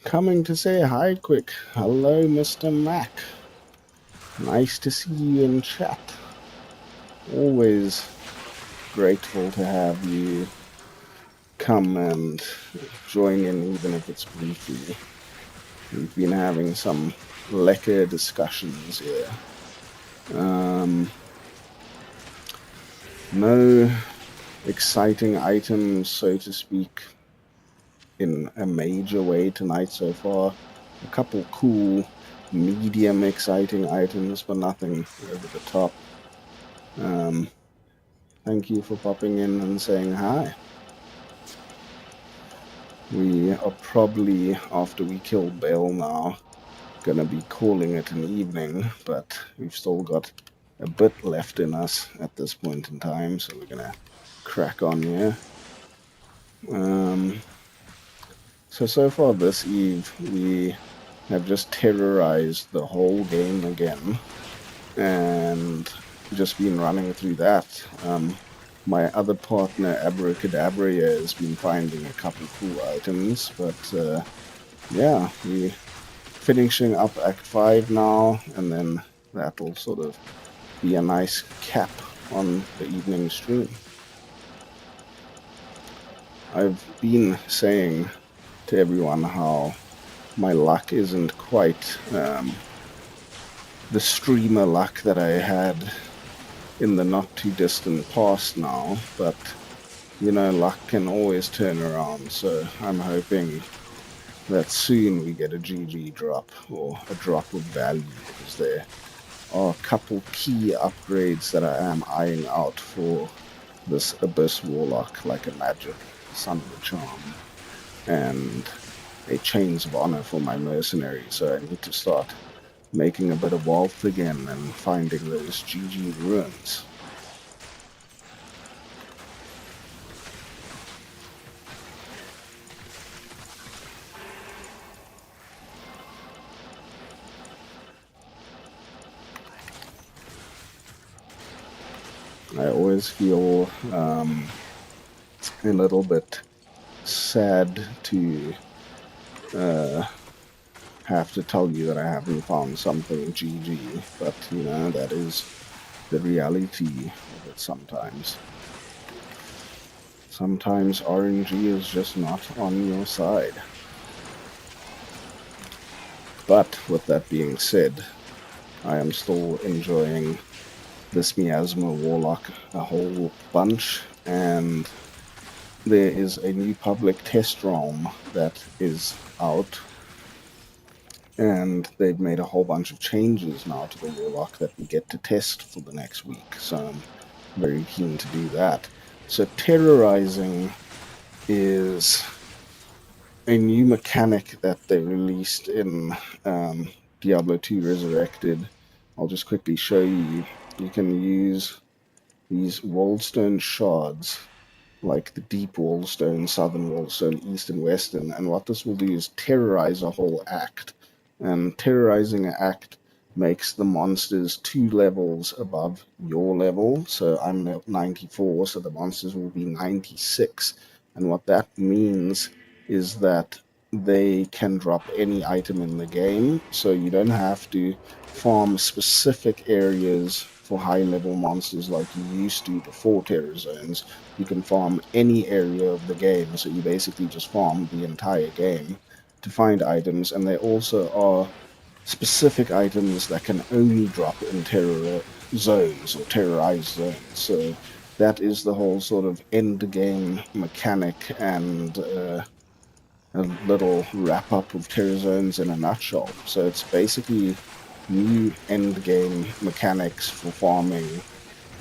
Coming to say hi quick. Hello, Mr. Mac. Nice to see you in chat. Always grateful to have you come and join in, even if it's briefly. We've been having some lekker discussions here. No exciting items, so to speak, in a major way tonight so far. A couple cool, medium exciting items, but nothing over the top. Thank you for popping in and saying hi. We are probably, after we kill Bale now, gonna be calling it an evening, but we've still got a bit left in us at this point in time, so we're gonna crack on here. So far this eve, we have just terrorized the whole game again, and just been running through that. My other partner, Abracadabra, has been finding a couple cool items, but yeah, we're finishing up Act 5 now, and then that'll sort of be a nice cap on the evening stream. I've been saying to everyone how my luck isn't quite the streamer luck that I had in the not too distant past now, but you know, luck can always turn around, so I'm hoping that soon we get a GG drop or a drop of value, because there are a couple key upgrades that I am eyeing out for this Abyss Warlock, like a magic Sun of the Charm and a Chains of Honor for my mercenary, so I need to start making a bit of wealth again and finding those GG ruins. I always feel a little bit sad to have to tell you that I haven't found something GG, but you know, that is the reality of it sometimes. Sometimes RNG is just not on your side. But with that being said, I am still enjoying this Miasma Warlock a whole bunch, and there is a new public test realm that is out and they've made a whole bunch of changes now to the Warlock that we get to test for the next week. So I'm very keen to do that. So terrorizing is a new mechanic that they released in Diablo 2 Resurrected. I'll just quickly show you. You can use these Wallstone shards, like the Deep Wallstone, Southern Wallstone, East and Western, and what this will do is terrorize a whole act. And terrorizing an act makes the monsters 2 levels above your level. So I'm 94, so the monsters will be 96. And what that means is that they can drop any item in the game, so you don't have to farm specific areas for high level monsters like you used to before Terror Zones. You can farm any area of the game, so you basically just farm the entire game to find items, and there also are specific items that can only drop in terror zones or terrorized zones. So that is the whole sort of end game mechanic and a little wrap up of terror zones in a nutshell. So it's basically new end game mechanics for farming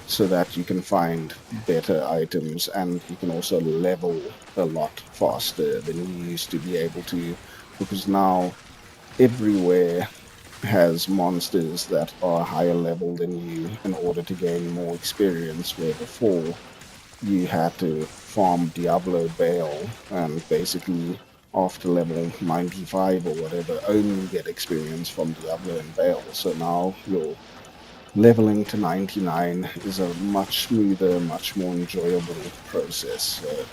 so that you can find better items and you can also level a lot faster than you used to be able to, because now everywhere has monsters that are higher level than you in order to gain more experience, where before you had to farm Diablo Bale and basically after level 95 or whatever only get experience from Diablo and Bale. So now you're leveling to 99 is a much smoother, much more enjoyable process. So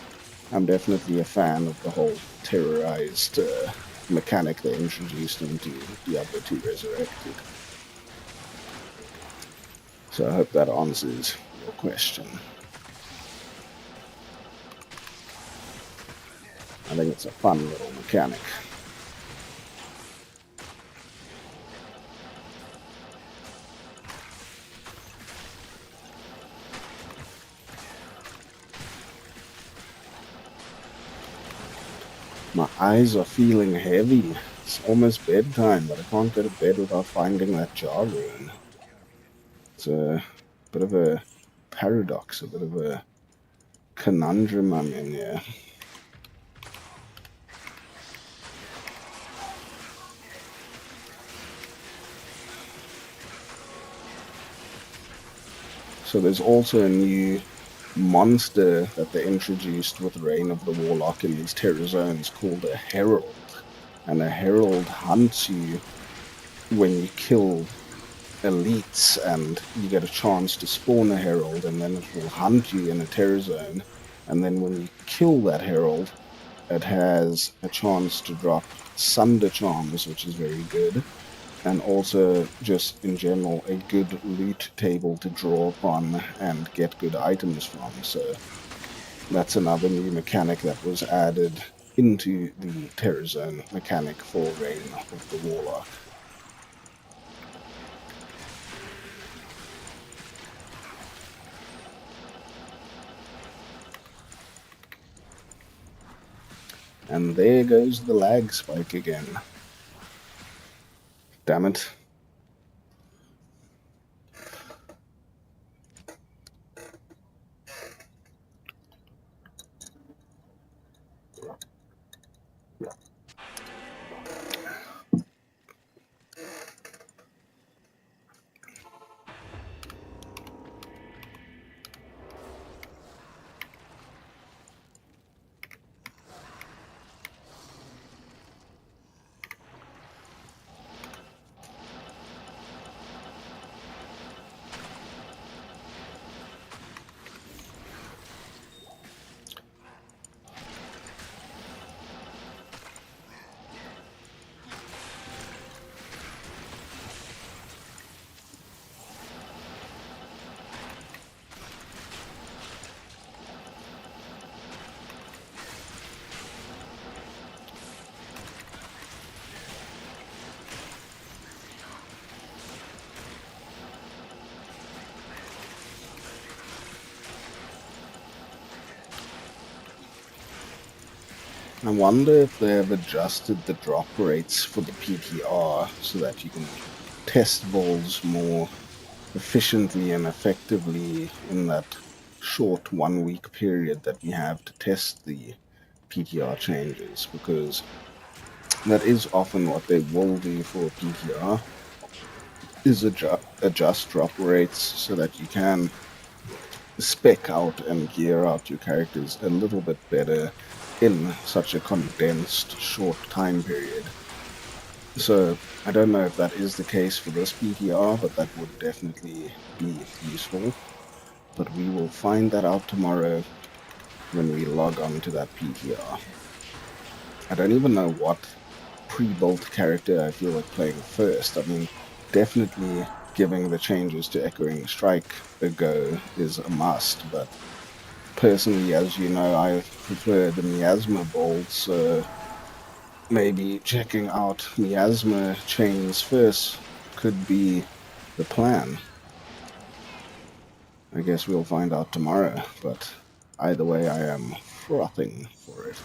I'm definitely a fan of the whole terrorized mechanic they introduced into Diablo 2 Resurrected. So I hope that answers your question. I think it's a fun little mechanic. My eyes are feeling heavy. It's almost bedtime, but I can't go to bed without finding that jar rune. It's a bit of a paradox, a bit of a conundrum I'm in here. So there's also a new monster that they introduced with Reign of the Warlock in these terror zones called a Herald. And a Herald hunts you when you kill elites, and you get a chance to spawn a Herald, and then it will hunt you in a terror zone. And then when you kill that Herald, it has a chance to drop Sunder Charms, which is very good, and also just in general a good loot table to draw upon and get good items from. So that's another new mechanic that was added into the Terror Zone mechanic for Reign of the Warlock. And there goes the lag spike again. Damn it. I wonder if they have adjusted the drop rates for the PTR so that you can test balls more efficiently and effectively in that short 1 week period that we have to test the PTR changes, because that is often what they will do for PTR, is adjust drop rates so that you can spec out and gear out your characters a little bit better in such a condensed short time period. So I don't know if that is the case for this PTR, but that would definitely be useful. But we will find that out tomorrow when we log on to that PTR. I don't even know what pre-built character I feel like playing first. I mean, definitely giving the changes to Echoing Strike a go is a must, but personally, as you know, I prefer the Miasma build, so maybe checking out Miasma chains first could be the plan. I guess we'll find out tomorrow, but either way, I am frothing for it.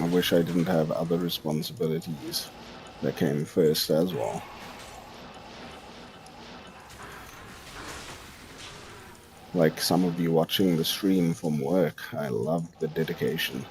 I wish I didn't have other responsibilities that came first as well. Like some of you watching the stream from work, I love the dedication.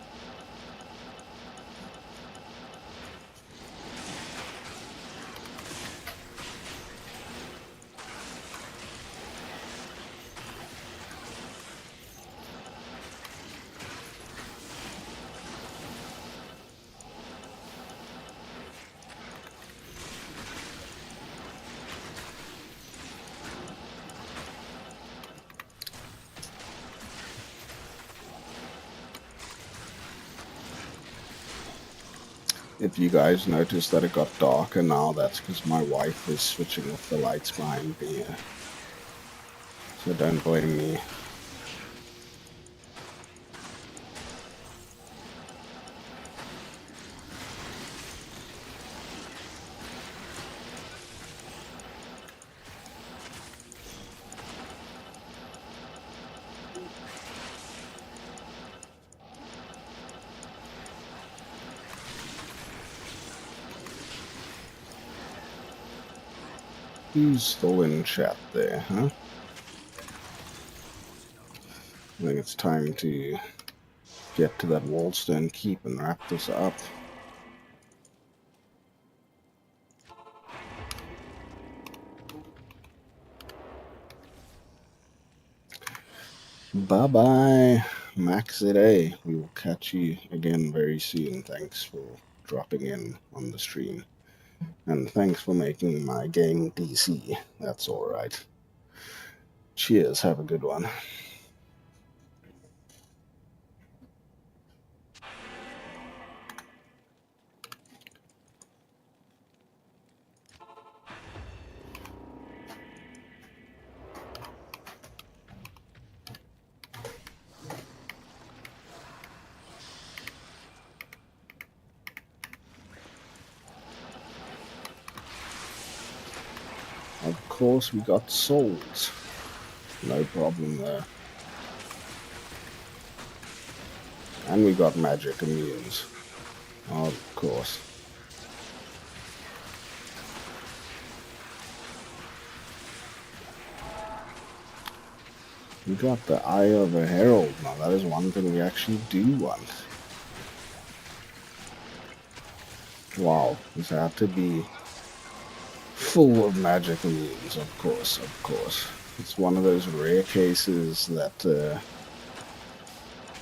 If you guys notice that it got darker now, that's because my wife is switching off the lights behind me. So don't blame me. Who's still in chat there, huh? I think it's time to get to that Wallstone Keep and wrap this up. Bye-bye, Max today. We will catch you again very soon. Thanks for dropping in on the stream. And thanks for making my game DC. That's alright. Cheers, have a good one. Of course, we got souls. No problem there. And we got magic immunes. Of course. We got the Eye of a Herald. Now that is one thing we actually do want. Wow, this had to be full of magic immunes, of course, of course. It's one of those rare cases that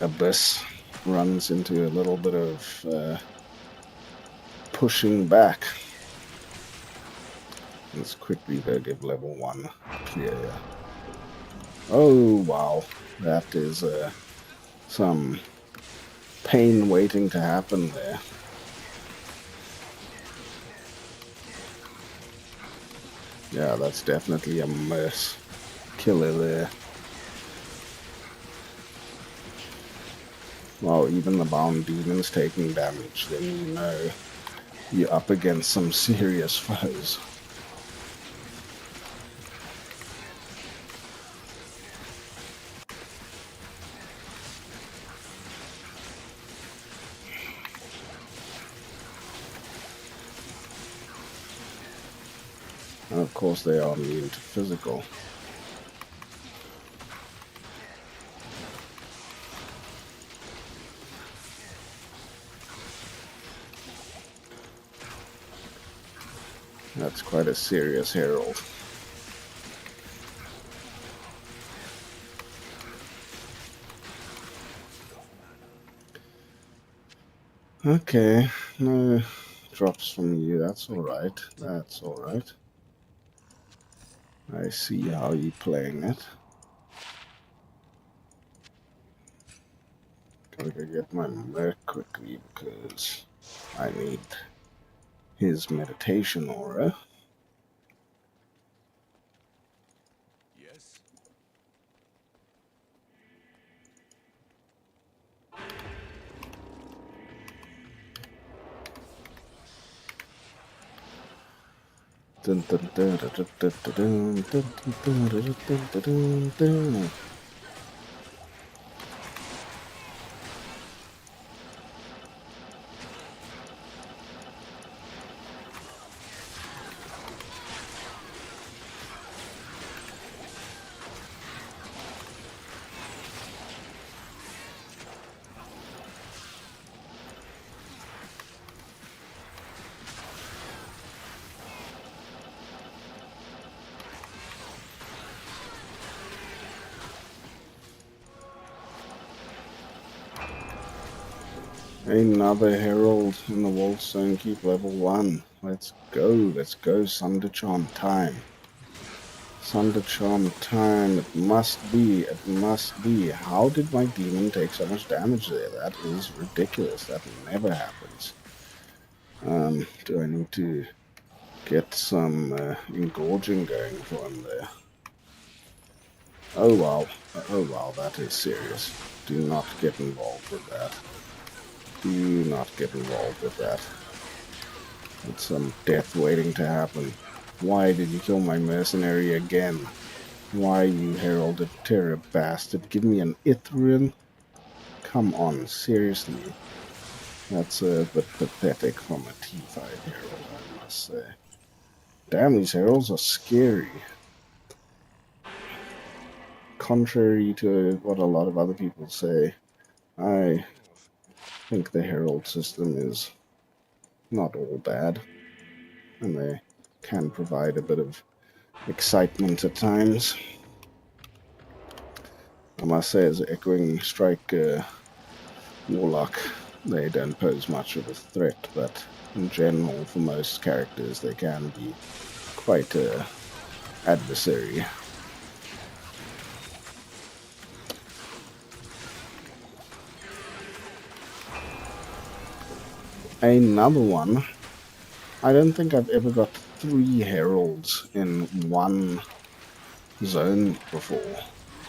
Abyss runs into a little bit of pushing back. Let's quickly go give level 1 clear. Oh wow, that is some pain waiting to happen there. Yeah, that's definitely a mess killer there. Well, even the bound demons taking damage, then you know you're up against some serious foes. And of course they are immune to physical. That's quite a serious herald. Okay, no drops from you, that's alright. That's alright. I see how you're playing it. Gotta go get my merc quickly because I need his meditation aura. Yes. Dun, dun, dun, dun, dun, dun, dun, dun, dun, dun, dun, dun, dun. Another herald in the Wallstone Keep level 1. Let's go, Sunder Charm time. Sunder Charm time, it must be. How did my demon take so much damage there? That is ridiculous, that never happens. Do I need to get some engorging going for him there? Oh wow, that is serious. Do not get involved with that. Do not get involved with that. It's some death waiting to happen. Why did you kill my mercenary again? Why, you heralded terror bastard? Give me an Ithrin? Come on, seriously. That's a bit pathetic from a T5 herald, I must say. Damn, these heralds are scary. Contrary to what a lot of other people say, I think the herald system is not all bad, and they can provide a bit of excitement at times. I must say, as Echoing Strike Warlock, they don't pose much of a threat, but in general, for most characters, they can be quite adversary. Another one. I don't think I've ever got 3 heralds in one zone before.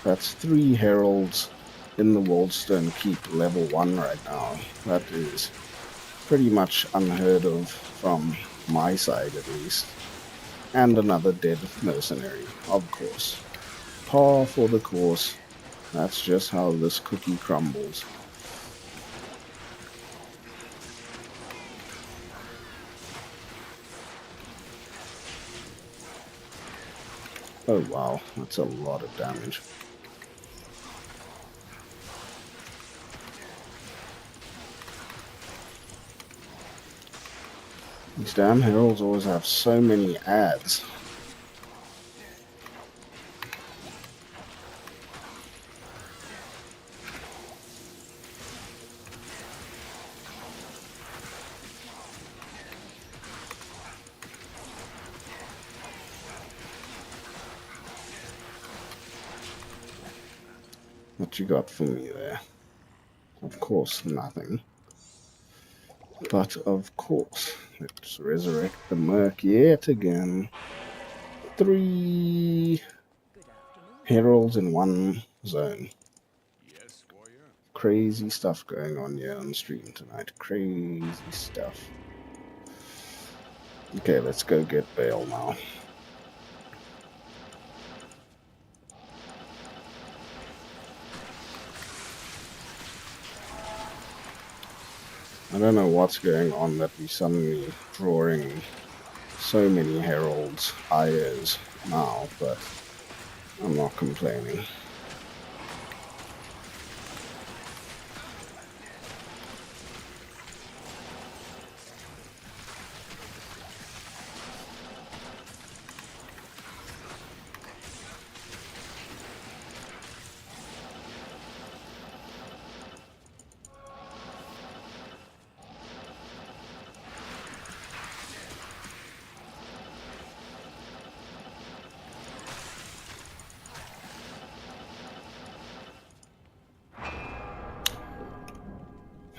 That's 3 heralds in the Wallstone Keep level 1 right now. That is pretty much unheard of from my side at least. And another dead mercenary, of course. Par for the course. That's just how this cookie crumbles. Oh wow, that's a lot of damage. These damn heralds always have so many ads. What you got for me there? Of course, nothing. But of course, let's resurrect the Merc yet again. 3 heralds in one zone. Yes, warrior. Crazy stuff going on here on stream tonight. Crazy stuff. Okay, let's go get Bale now. I don't know what's going on that we suddenly drawing so many heralds, IOs now, but I'm not complaining.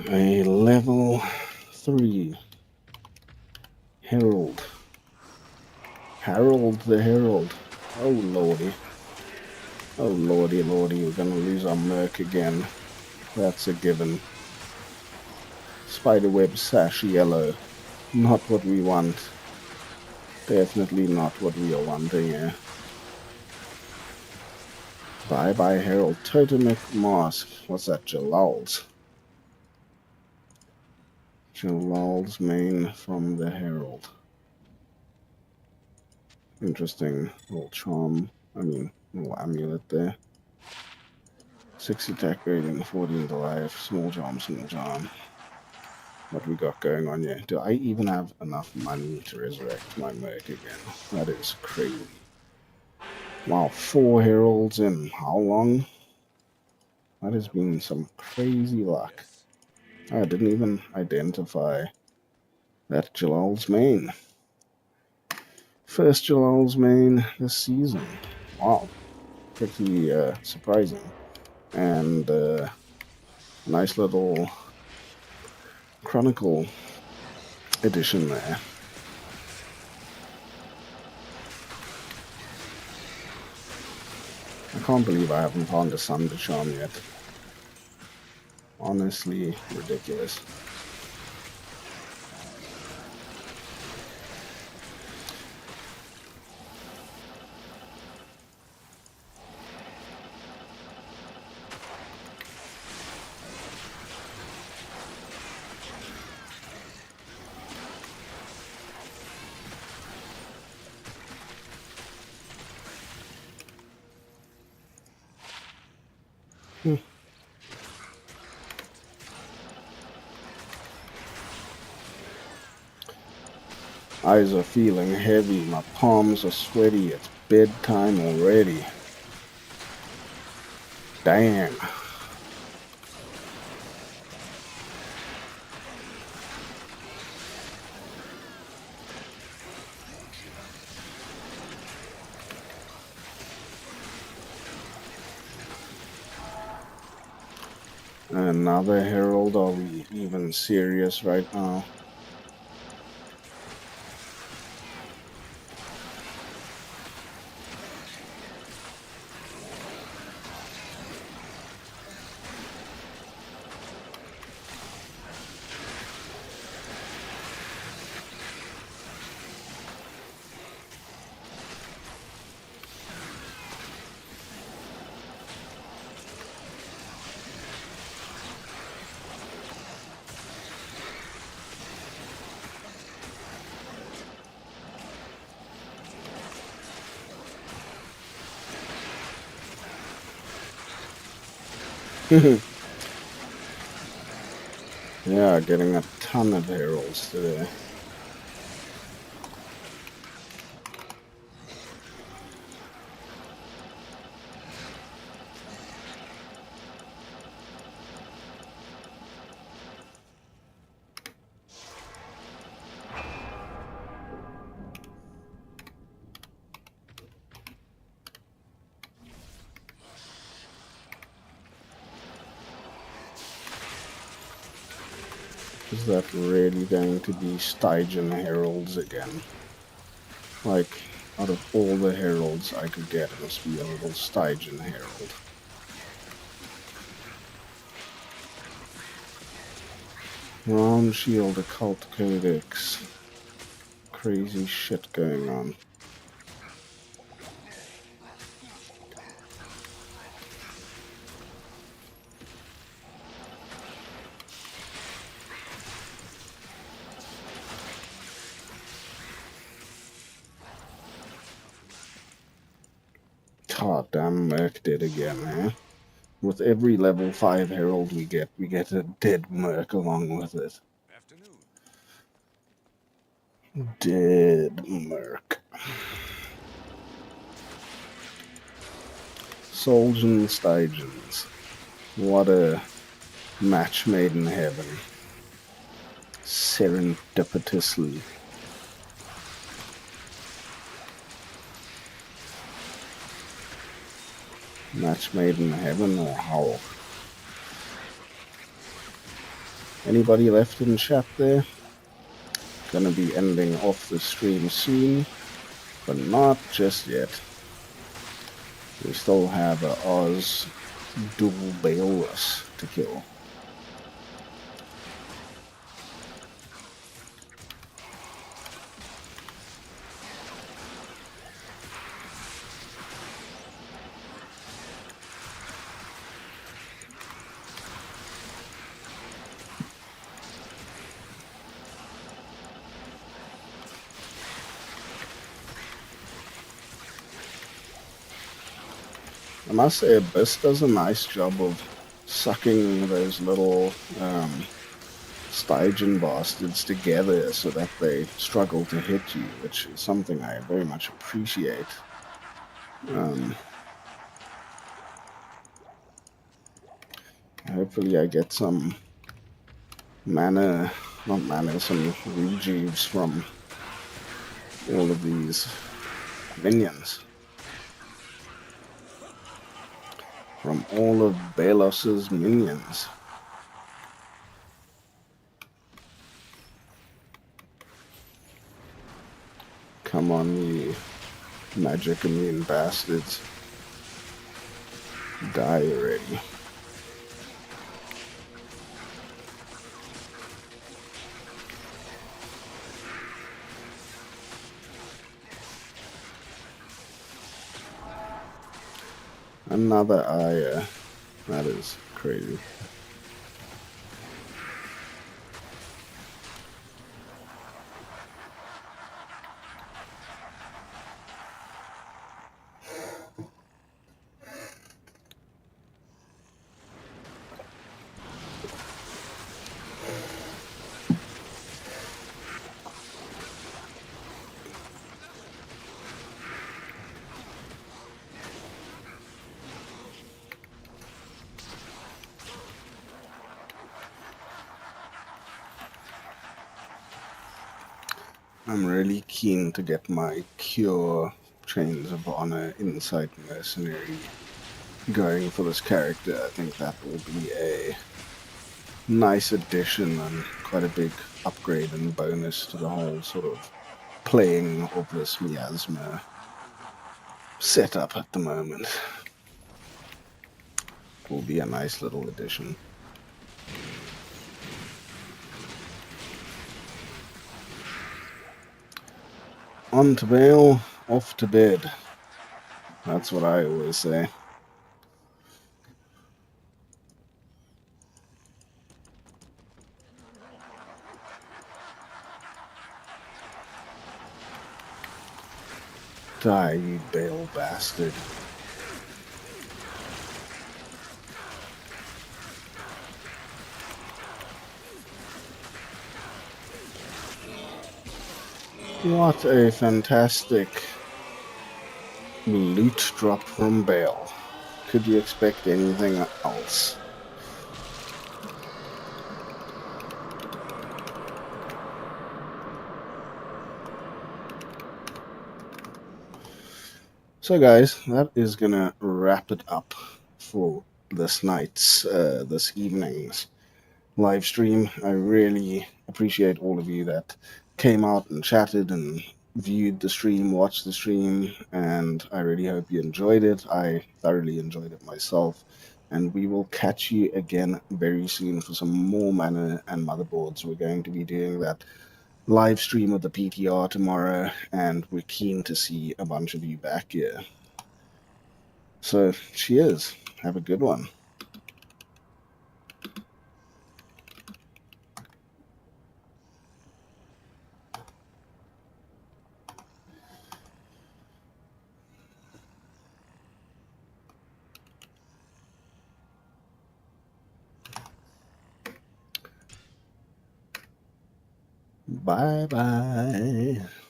A level 3 Herald. Harold the Herald. Oh lordy. Oh lordy, lordy, we're gonna lose our merc again. That's a given. Spiderweb sash yellow. Not what we want. Definitely not what we are wanting here. Bye bye Herald. Totemic Mask. What's that? Jalal's. Jalal's main from the Herald. Interesting little charm. Little amulet there. 6 attack rating, 14 to life. Small charm, small charm. What we got going on here? Do I even have enough money to resurrect my merc again? That is crazy. Wow, 4 heralds in how long? That has been some crazy luck. I didn't even identify that Jalal's main. First Jalal's main this season. Wow, pretty surprising. And nice little Chronicle edition there. I can't believe I haven't found a Thunder Charm yet. Honestly, ridiculous. Eyes are feeling heavy, my palms are sweaty, it's bedtime already. Damn. Another herald, are we even serious right now? Yeah, getting a ton of heralds today. Is that really going to be Stygian heralds again? Like, out of all the heralds I could get, it must be a little Stygian herald. Round Shield, Occult Codex. Crazy shit going on. God damn, Merc dead again, eh? With every level 5 Herald we get a dead Merc along with it. Afternoon. Dead Merc. Solgen Stygens. What a match made in heaven. Serendipitously. Match made in heaven or how? Anybody left in chat there? Gonna be ending off the stream soon, but not just yet. We still have a Oz dual Baelus to kill. I must say, Abyss does a nice job of sucking those little Stygian bastards together so that they struggle to hit you, which is something I very much appreciate. Hopefully I get some mana, not mana, some rejuves from all of these minions. From all of Baelos's minions. Come on, you magic immune bastards. Die already. Another Aya. That is crazy. I'm really keen to get my Cure Chains of Honor Insight Mercenary going for this character. I think that will be a nice addition and quite a big upgrade and bonus to the whole sort of playing of this Miasma setup at the moment. Will be a nice little addition. On to bail, off to bed. That's what I always say. Die, you bail bastard. What a fantastic loot drop from Bale. Could you expect anything else? So guys, that is gonna wrap it up for this this evening's live stream. I really appreciate all of you that came out and chatted and viewed the stream, watched the stream, and I really hope you enjoyed it. I thoroughly enjoyed it myself, and we will catch you again very soon for some more Mana and Motherboards. We're going to be doing that live stream of the PTR tomorrow, and we're keen to see a bunch of you back here. So, cheers. Have a good one. Bye bye.